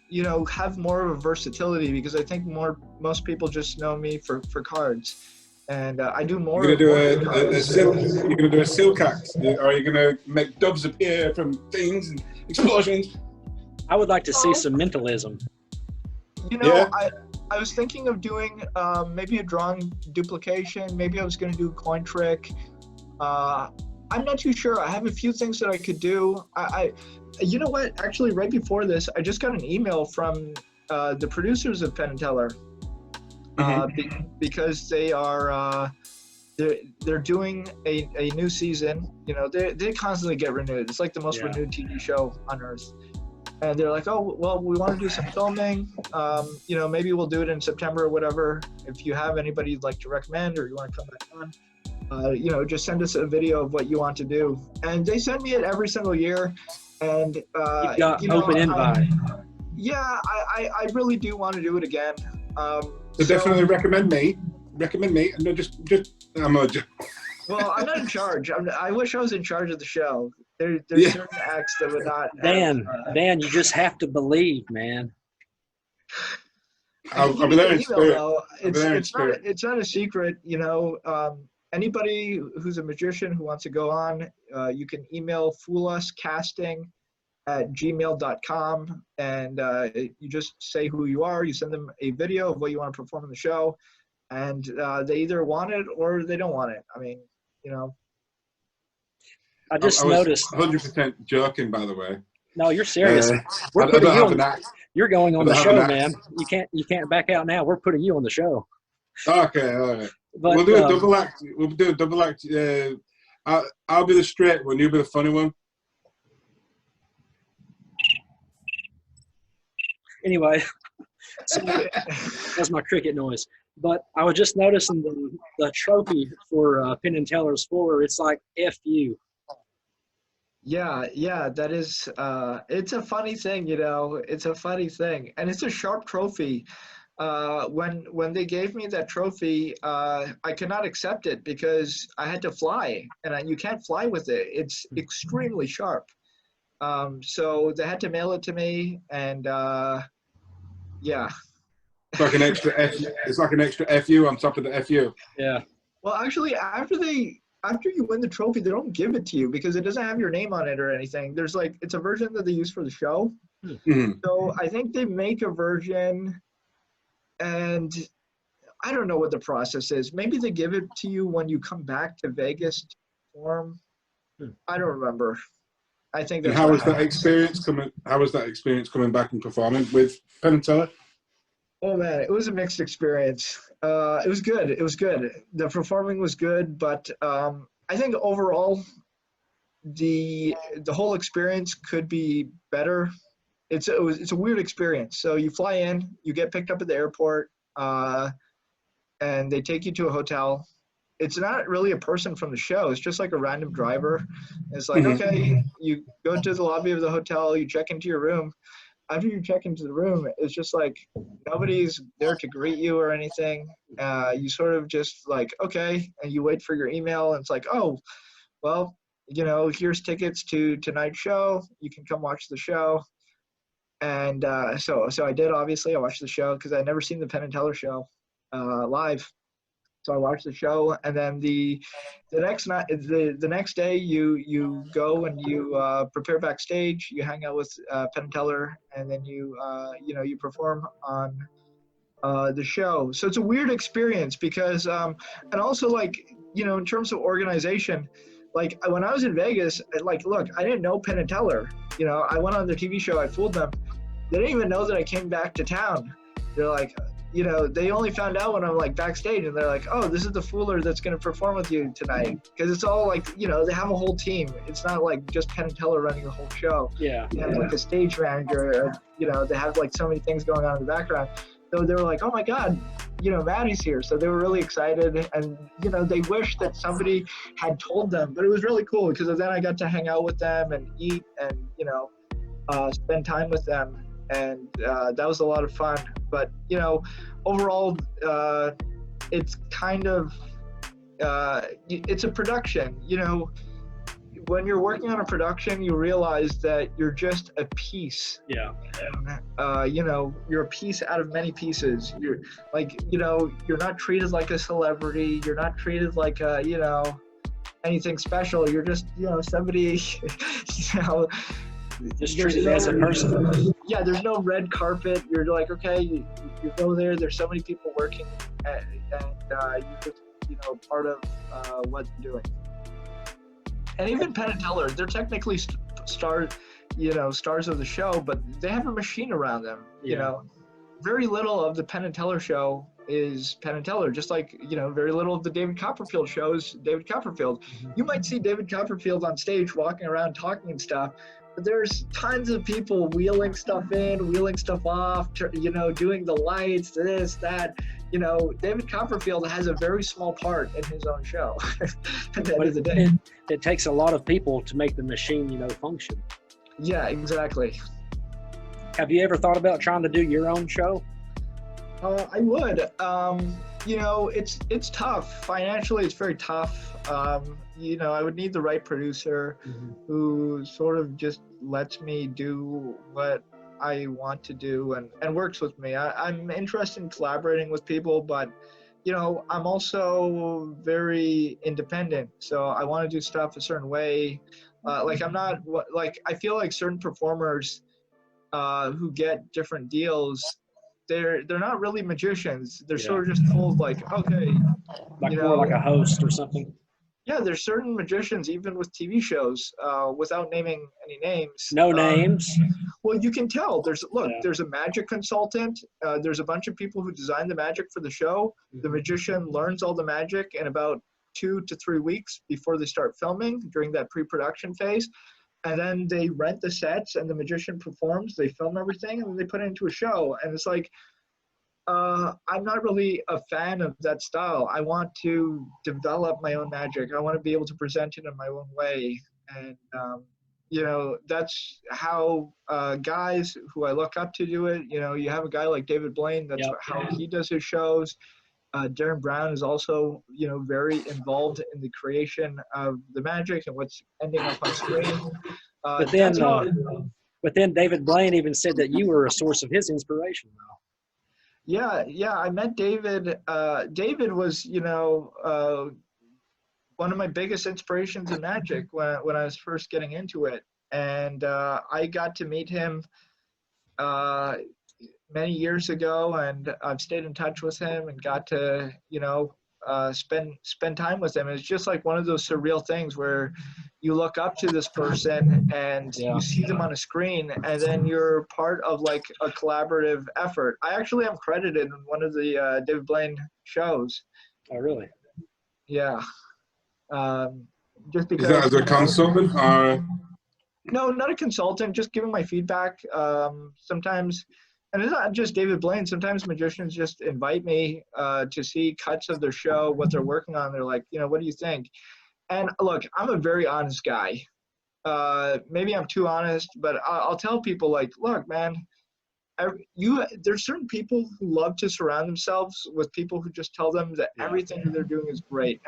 have more of a versatility, because I think most people just know me for cards, and I do more. You're gonna do a silk. You're gonna do a silk act, or are you gonna make doves appear from things and explosions? I would like to see some mentalism. Yeah. I was thinking of doing maybe a drawing duplication. Maybe I was going to do a coin trick. I'm not too sure. I have a few things that I could do. You know what? Actually, right before this, I just got an email from the producers of Penn and Teller, because they are they're doing a new season. They constantly get renewed. It's like the most renewed TV show on earth. And they're like, oh, well, we want to do some filming. Maybe we'll do it in September or whatever. If you have anybody you'd like to recommend, or you want to come back on, just send us a video of what you want to do. And they send me it every single year. And you've got open invite. Yeah, I really do want to do it again. So definitely recommend me. And not just I'm not just. Well, I'm not in charge. I wish I was in charge of the show. There's certain acts that would not. Dan, you just have to believe, man. I'll be there in spirit. It's not a secret, Anybody who's a magician who wants to go on, you can email fooluscasting@gmail.com, and you just say who you are. You send them a video of what you want to perform in the show, and they either want it or they don't want it. I mean, I just noticed. 100% joking, by the way. No, you're serious. We're putting you on. You're going on the show, man. You can't back out now. We're putting you on the show. Okay, all right. But, we'll do a double act. We'll do a double act. I'll be the straight one. You'll be the funny one. Anyway, so that's my cricket noise. But I was just noticing the trophy for Penn and Teller's Fuller. It's like FU. Yeah, that is. It's a funny thing, It's a funny thing, and it's a sharp trophy. When they gave me that trophy, I could not accept it because I had to fly, and you can't fly with it. It's extremely sharp. So they had to mail it to me, and yeah. It's like an extra FU on top of the FU. Yeah. Well, actually, after you win the trophy, they don't give it to you because it doesn't have your name on it or anything. There's it's a version that they use for the show. Mm-hmm. So I think they make a version, and I don't know what the process is. Maybe they give it to you when you come back to Vegas to perform. I don't remember. I think. And how was that experience coming? How was that experience coming back and performing with Penn and Teller? Oh man, it was a mixed experience. It was good. The performing was good, but I think overall, the whole experience could be better. It's a weird experience. So you fly in, you get picked up at the airport, and they take you to a hotel. It's not really a person from the show. It's just like a random driver. It's like, okay, you go into the lobby of the hotel, you check into your room. After you check into the room, it's just like nobody's there to greet you or anything. You sort of just like, okay, and you wait for your email, and it's like, oh, well, here's tickets to tonight's show. You can come watch the show. And so I did, obviously. I watched the show because I'd never seen the Penn and Teller show live. So I watched the show, and then the next night, the next day, you go and you prepare backstage. You hang out with Penn and Teller, and then you perform on the show. So it's a weird experience because, and also in terms of organization, when I was in Vegas, look, I didn't know Penn and Teller. I went on their TV show. I fooled them. They didn't even know that I came back to town. They're like. They only found out when I'm backstage, and they're like, oh, this is the fooler that's going to perform with you tonight. Because it's all they have a whole team. It's not just Penn and Teller running the whole show. Yeah. They have a stage manager, they have so many things going on in the background. So they were like, oh my God, Mahdi's here. So they were really excited, and they wished that somebody had told them. But it was really cool because then I got to hang out with them and eat and spend time with them, and that was a lot of fun. But overall, it's kind of it's a production. When you're working on a production, you realize that you're just a piece. Yeah. And, you're a piece out of many pieces. You're like, you're not treated like a celebrity. You're not treated like anything special. You're just, somebody, just treated as a person. Yeah, there's no red carpet. You're like, okay, you go there. There's so many people working, and you're just, part of what they're doing. And even Penn and Teller, they're technically stars of the show, but they have a machine around them. Very little of the Penn and Teller show is Penn and Teller, just like very little of the David Copperfield show is David Copperfield. You might see David Copperfield on stage walking around talking and stuff, but there's tons of people wheeling stuff in, wheeling stuff off, doing the lights, this, that. David Copperfield has a very small part in his own show. At the end of the day, it takes a lot of people to make the machine, function. Yeah, exactly. Have you ever thought about trying to do your own show? I would. It's tough. Financially, it's very tough. I would need the right producer who sort of just lets me do what I want to do and works with me. I'm interested in collaborating with people, but I'm also very independent. So I want to do stuff a certain way. I feel like certain performers who get different deals, they're not really magicians. They're sort of just told like, okay, more like a host or something. Yeah, there's certain magicians, even with TV shows, without naming any names. No names. Well, you can tell. There's a magic consultant. There's a bunch of people who design the magic for the show. The magician learns all the magic in about 2 to 3 weeks before they start filming during that pre-production phase. And then they rent the sets and the magician performs. They film everything and then they put it into a show. And it's like, I'm not really a fan of that style. I want to develop my own magic. I want to be able to present it in my own way. And, that's how guys who I look up to do it. You have a guy like David Blaine. That's how he does his shows. Darren Brown is also, very involved in the creation of the magic and what's ending up on screen. But then David Blaine even said that you were a source of his inspiration, though. Yeah, I met David. David was, one of my biggest inspirations in magic when I was first getting into it. And I got to meet him many years ago, and I've stayed in touch with him and got to, spend time with him. It's just like one of those surreal things where you look up to this person and you see them on a screen, and then you're part of like a collaborative effort. I actually am credited in one of the David Blaine shows. Oh, really? Yeah. Just because. Is that as a consultant or? No, not a consultant. Just giving my feedback. Sometimes. And it's not just David Blaine. Sometimes magicians just invite me to see cuts of their show, what they're working on. They're like, what do you think? And look, I'm a very honest guy. Maybe I'm too honest, but I'll tell people like, look, man, there's certain people who love to surround themselves with people who just tell them that everything that they're doing is great.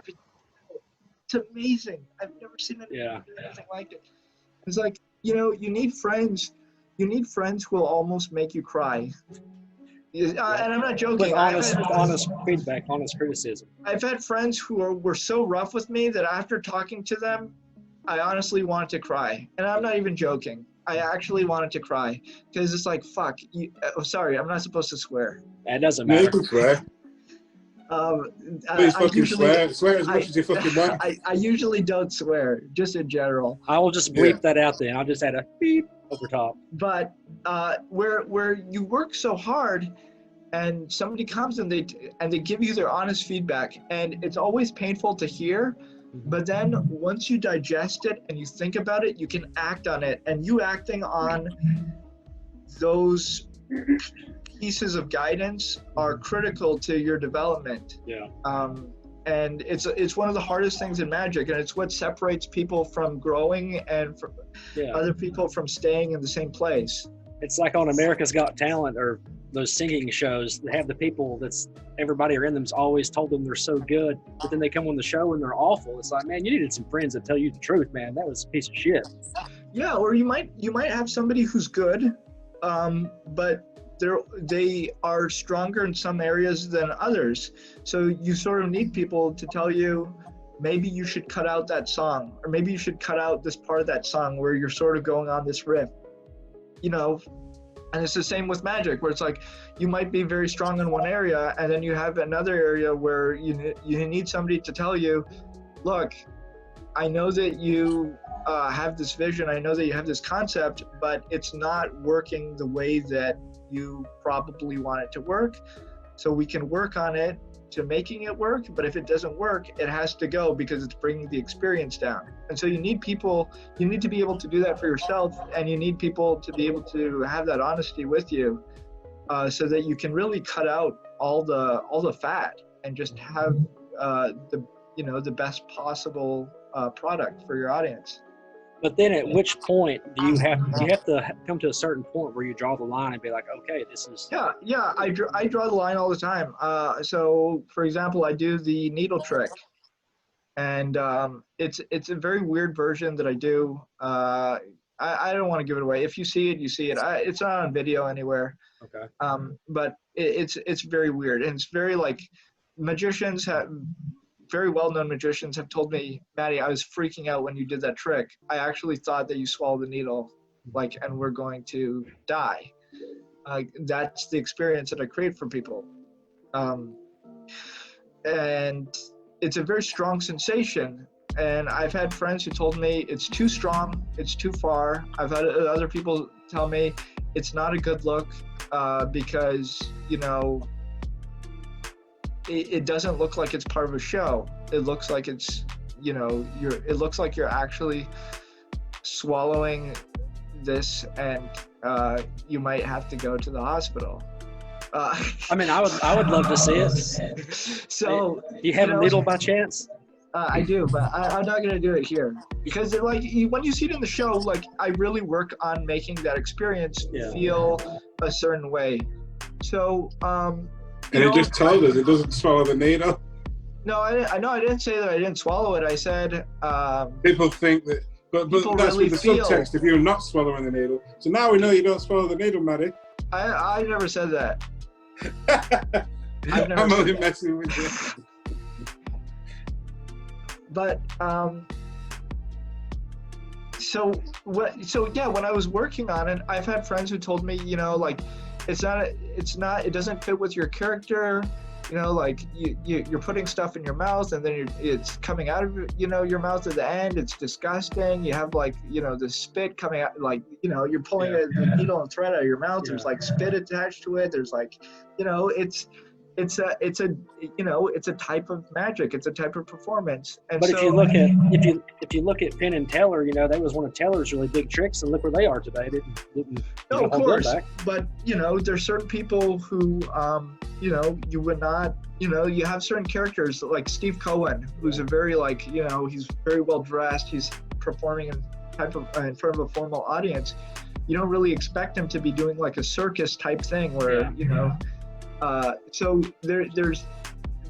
It's amazing. I've never seen anything like it. It's like, you need friends. You need friends who will almost make you cry. And I'm not joking. With honest feedback, honest criticism. I've had friends who were so rough with me that after talking to them, I honestly wanted to cry. And I'm not even joking. I actually wanted to cry. Because it's like, fuck. Sorry, I'm not supposed to swear. That doesn't matter. You can swear. Please fucking swear. Swear as much as you fucking want. I usually don't swear, just in general. I will just bleep that out there. I'll just add a beep over top. But where you work so hard and somebody comes and they give you their honest feedback, and it's always painful to hear, but then once you digest it and you think about it, you can act on it. And you acting on those pieces of guidance are critical to your development. Yeah. And it's one of the hardest things in magic, and it's what separates people from growing and from other people from staying in the same place. It's like on America's Got Talent or those singing shows. They have the people that's everybody are in them's always told them they're so good, but then they come on the show and they're awful. It's like, man, you needed some friends that tell you the truth, man. That was a piece of shit. Yeah, or you might have somebody who's good, but they are stronger in some areas than others. So you sort of need people to tell you, maybe you should cut out that song, or maybe you should cut out this part of that song where you're sort of going on this riff, you know. And it's the same with magic, where it's like you might be very strong in one area, and then you have another area where you need somebody to tell you, look, I know that you have this vision, I know that you have this concept, but it's not working the way that you probably want it to work. So we can work on it to making it work, but if it doesn't work, it has to go because it's bringing the experience down. And so you need people, you need to be able to do that for yourself, and you need people to be able to have that honesty with you, so that you can really cut out all the fat and just have the best possible product for your audience. But then at which point do you have to come to a certain point where you draw the line and be like, okay, this is... Yeah, I draw the line all the time. So for example, I do the needle trick, and it's a very weird version that I do. I don't want to give it away. If you see it, you see it. It's not on video anywhere. Okay. But it's very weird, and it's very like magicians have... Very well-known magicians have told me, Maddie, I was freaking out when you did that trick. I actually thought that you swallowed the needle, and we're going to die. That's the experience that I create for people. And it's a very strong sensation. And I've had friends who told me it's too strong, it's too far. I've had other people tell me it's not a good look because, it doesn't look like it's part of a show. It looks like it's, it looks like you're actually swallowing this, and you might have to go to the hospital. I mean, I would love to see it. So, do you have a needle by chance? I do, but I'm not gonna do it here because, when you see it in the show, I really work on making that experience feel a certain way. So, and it just told us it doesn't swallow the needle. No, I didn't say that I didn't swallow it. I said people think that, but that's really with the subtext. If you're not swallowing the needle, so now we know you don't swallow the needle, Maddie. I never said that. I'm only messing with you. But so when I was working on it, I've had friends who told me, it doesn't fit with your character, you're putting stuff in your mouth and then it's coming out of your mouth at the end. It's disgusting. You have the spit coming out, you're pulling the needle and thread out of your mouth. There's spit attached to it. There's it's a type of magic. It's a type of performance. And but if you look at Penn and Teller, that was one of Teller's really big tricks, and look where they are today. No, of course. But there's certain people who you would not. You have certain characters like Steve Cohen, who's a very he's very well dressed. He's performing in front of a formal audience. You don't really expect him to be doing a circus type thing where so there's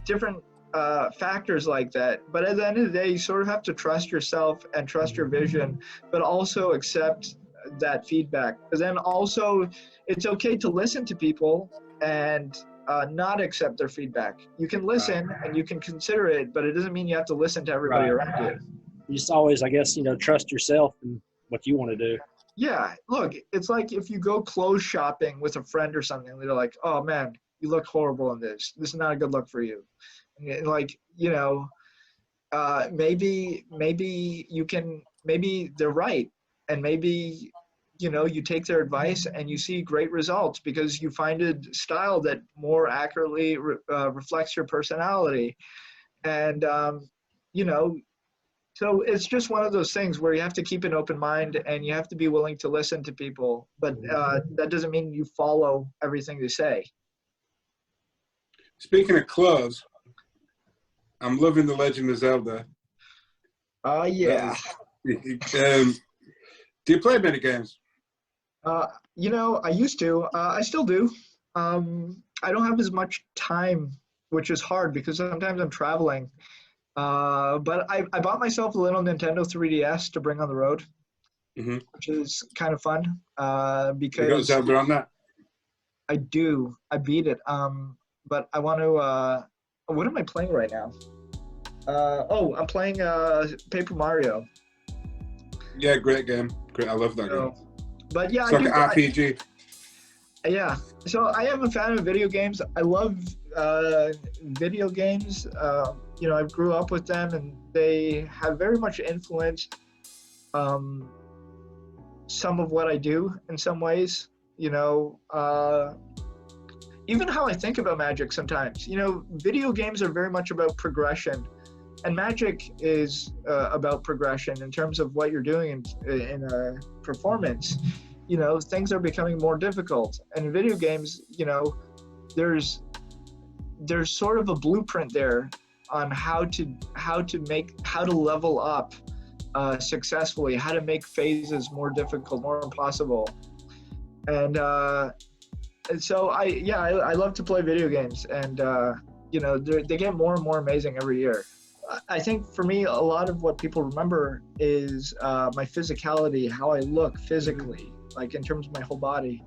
different factors like that, but at the end of the day, you sort of have to trust yourself and trust your vision, but also accept that feedback. Because then also, it's okay to listen to people and not accept their feedback. You can listen and you can consider it, but it doesn't mean you have to listen to everybody around you. You just always, I guess, trust yourself and what you want to do. Yeah, look, it's like if you go clothes shopping with a friend or something, they're like, oh man, you look horrible in this. This is not a good look for you. And maybe they're right. And maybe, you take their advice and you see great results because you find a style that more accurately reflects your personality. And, So it's just one of those things where you have to keep an open mind and you have to be willing to listen to people, but that doesn't mean you follow everything they say. Speaking of clothes, I'm loving The Legend of Zelda. Yeah. Do you play many games? You know, I used to. I still do. I don't have as much time, which is hard because sometimes I'm traveling. But I bought myself a little Nintendo 3DS to bring on the road, which is kind of fun. Because You got Zelda on that? I do. I beat it. But I want to. What am I playing right now? I'm playing Paper Mario. Yeah, great game. Great, I love that game. But yeah, It's like an RPG. Yeah. So I am a fan of video games. I love video games. You know, I grew up with them, and they have very much influenced some of what I do in some ways. You know, even how I think about Magic sometimes. You know, video games are very much about progression, and Magic is about progression in terms of what you're doing in a performance. You know, things are becoming more difficult, and in video games, you know, there's sort of a blueprint there on how to level up successfully, how to make phases more difficult, more impossible, and so I love to play video games, and you know, they get more and more amazing every year. I think for me, a lot of what people remember is my physicality, how I look physically, like in terms of my whole body.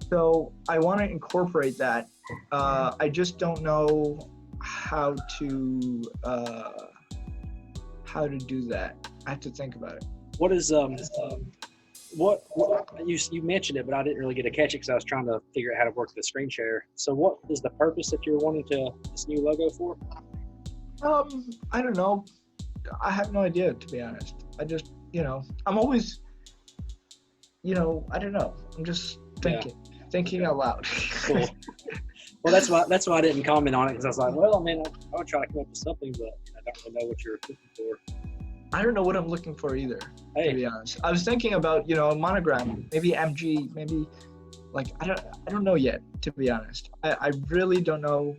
So I want to incorporate that. I just don't know how to do that. I have to think about it. What is what you mentioned it, but I didn't really get to catch it because I was trying to figure out how to work the screen share. So what is the purpose that you're wanting this new logo for? I don't know. I have no idea, to be honest. I just, you know, I'm always, you know, I don't know. I'm just thinking out loud. Cool. Well, that's why I didn't comment on it, because I was like, well, I mean, I'll try to come up with something, but I don't really know what you're looking for. I don't know what I'm looking for either, to be honest. I was thinking about, you know, a monogram, maybe MG, maybe like I don't know yet, to be honest. I really don't know,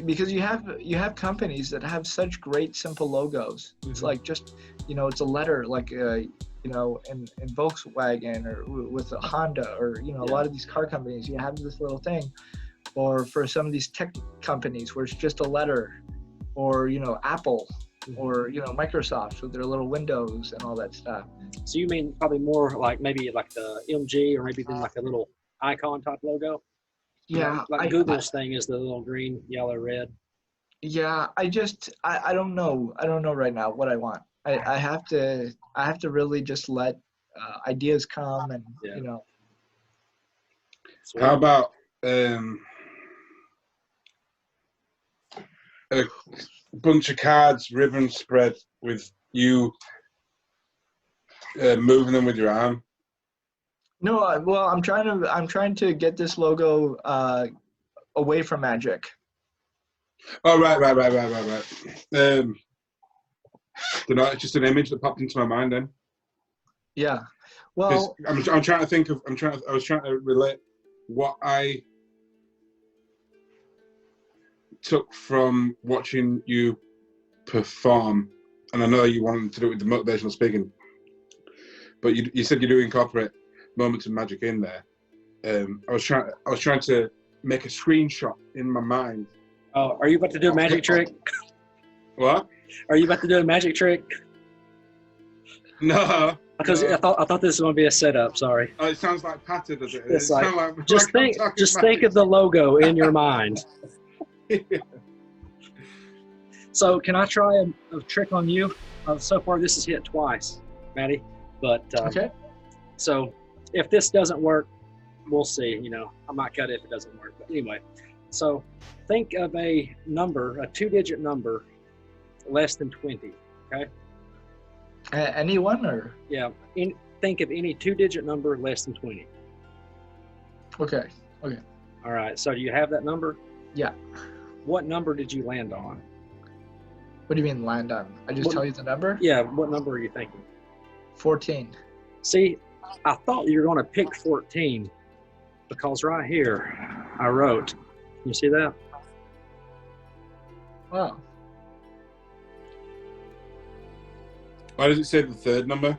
because you have companies that have such great simple logos. It's like just, you know, it's a letter, like you know, in Volkswagen or with a Honda, or, you know, a lot of these car companies, you have this little thing. Or for some of these tech companies where it's just a letter, or, you know, Apple, or, you know, Microsoft with their little windows and all that stuff. So you mean probably more like maybe like the MG, or maybe then like a little icon type logo? Yeah. Like Google's thing is the little green, yellow, red. Yeah, I don't know. I don't know right now what I want. I have to really just let ideas come, and you know. Sweet. How about a bunch of cards, ribbon spread with you moving them with your arm? No, well, I'm trying to get this logo away from Magic. Oh, right. You know, it's just an image that popped into my mind then. Yeah. Well, I'm trying to think of. I was trying to relate what I took from watching you perform, and I know you wanted to do it with the motivational speaking, but you said you do incorporate moments of magic in there. I was trying to make a screenshot in my mind. Oh, are you about to do a magic trick? What? Are you about to do a magic trick? No. Because I thought this was going to be a setup. Sorry. Oh, it sounds like patter, does it? It's like, just think of the logo in your mind. So can I try a trick on you? So far this has hit twice, Maddie. But okay. So if this doesn't work, we'll see. You know, I might cut it if it doesn't work. But anyway, so think of a number, a 2-digit number, less than 20. Okay. Anyone, or? Yeah. Think of any 2-digit number less than 20. Okay. All right. So do you have that number? Yeah. What number did you land on? What do you mean land on? I just tell you the number? Yeah, what number are you thinking? 14. See, I thought you were going to pick 14 because right here I wrote, can you see that? Wow. Why does it say the third number?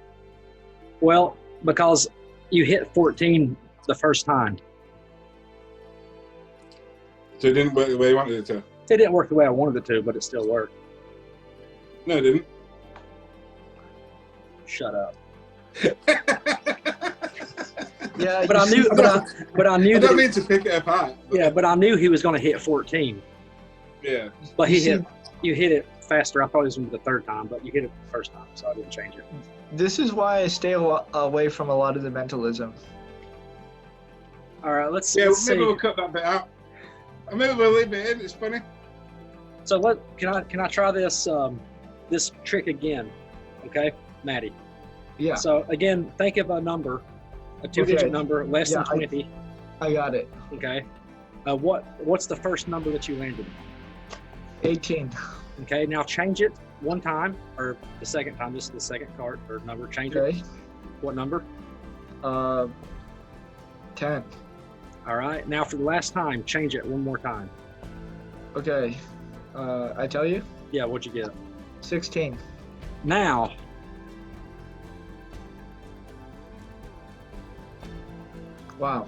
Well, because you hit 14 the first time. So it didn't work the way you wanted it to? It didn't work the way I wanted it to, but it still worked. No, it didn't. Shut up. Yeah, But I knew, but I knew I don't that. mean to pick it apart. Yeah, but I knew he was going to hit 14. Yeah. But you hit it faster. I thought it was going to be the third time, but you hit it the first time, so I didn't change it. This is why I stay away from a lot of the mentalism. All right, let's Yeah, see. maybe we'll cut that bit out. Or maybe we'll leave it in. It's funny. So can I try this this trick again? Okay, Maddie. Yeah, So again, think of a number, a two-digit number, less than 20. I got it. Okay. What's the first number that you landed? 18. Okay. Now change it one time, or the second time. This is the second card or number. Change Okay. it. What number? 10. All right. Now for the last time, change it one more time. Okay. I tell you? Yeah. What'd you get? 16. Now. Wow.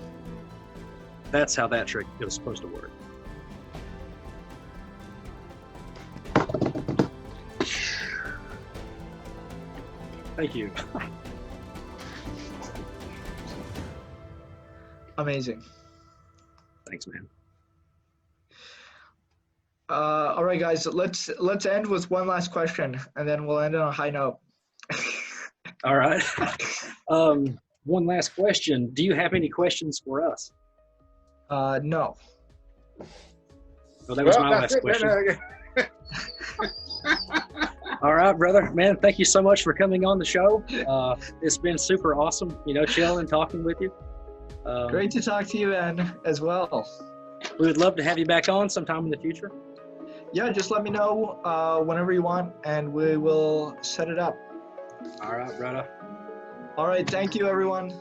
That's how that trick is supposed to work. Thank you. Amazing. Thanks, man. All right, guys. Let's end with one last question, and then we'll end on a high note. All right. One last question. Do you have any questions for us? No. Well, that was my last question. All right, brother. Man, thank you so much for coming on the show. It's been super awesome, chilling and talking with you. Great to talk to you, Ann, as well. We would love to have you back on sometime in the future. Yeah, just let me know whenever you want, and we will set it up. All right, brother. All right, thank you, everyone.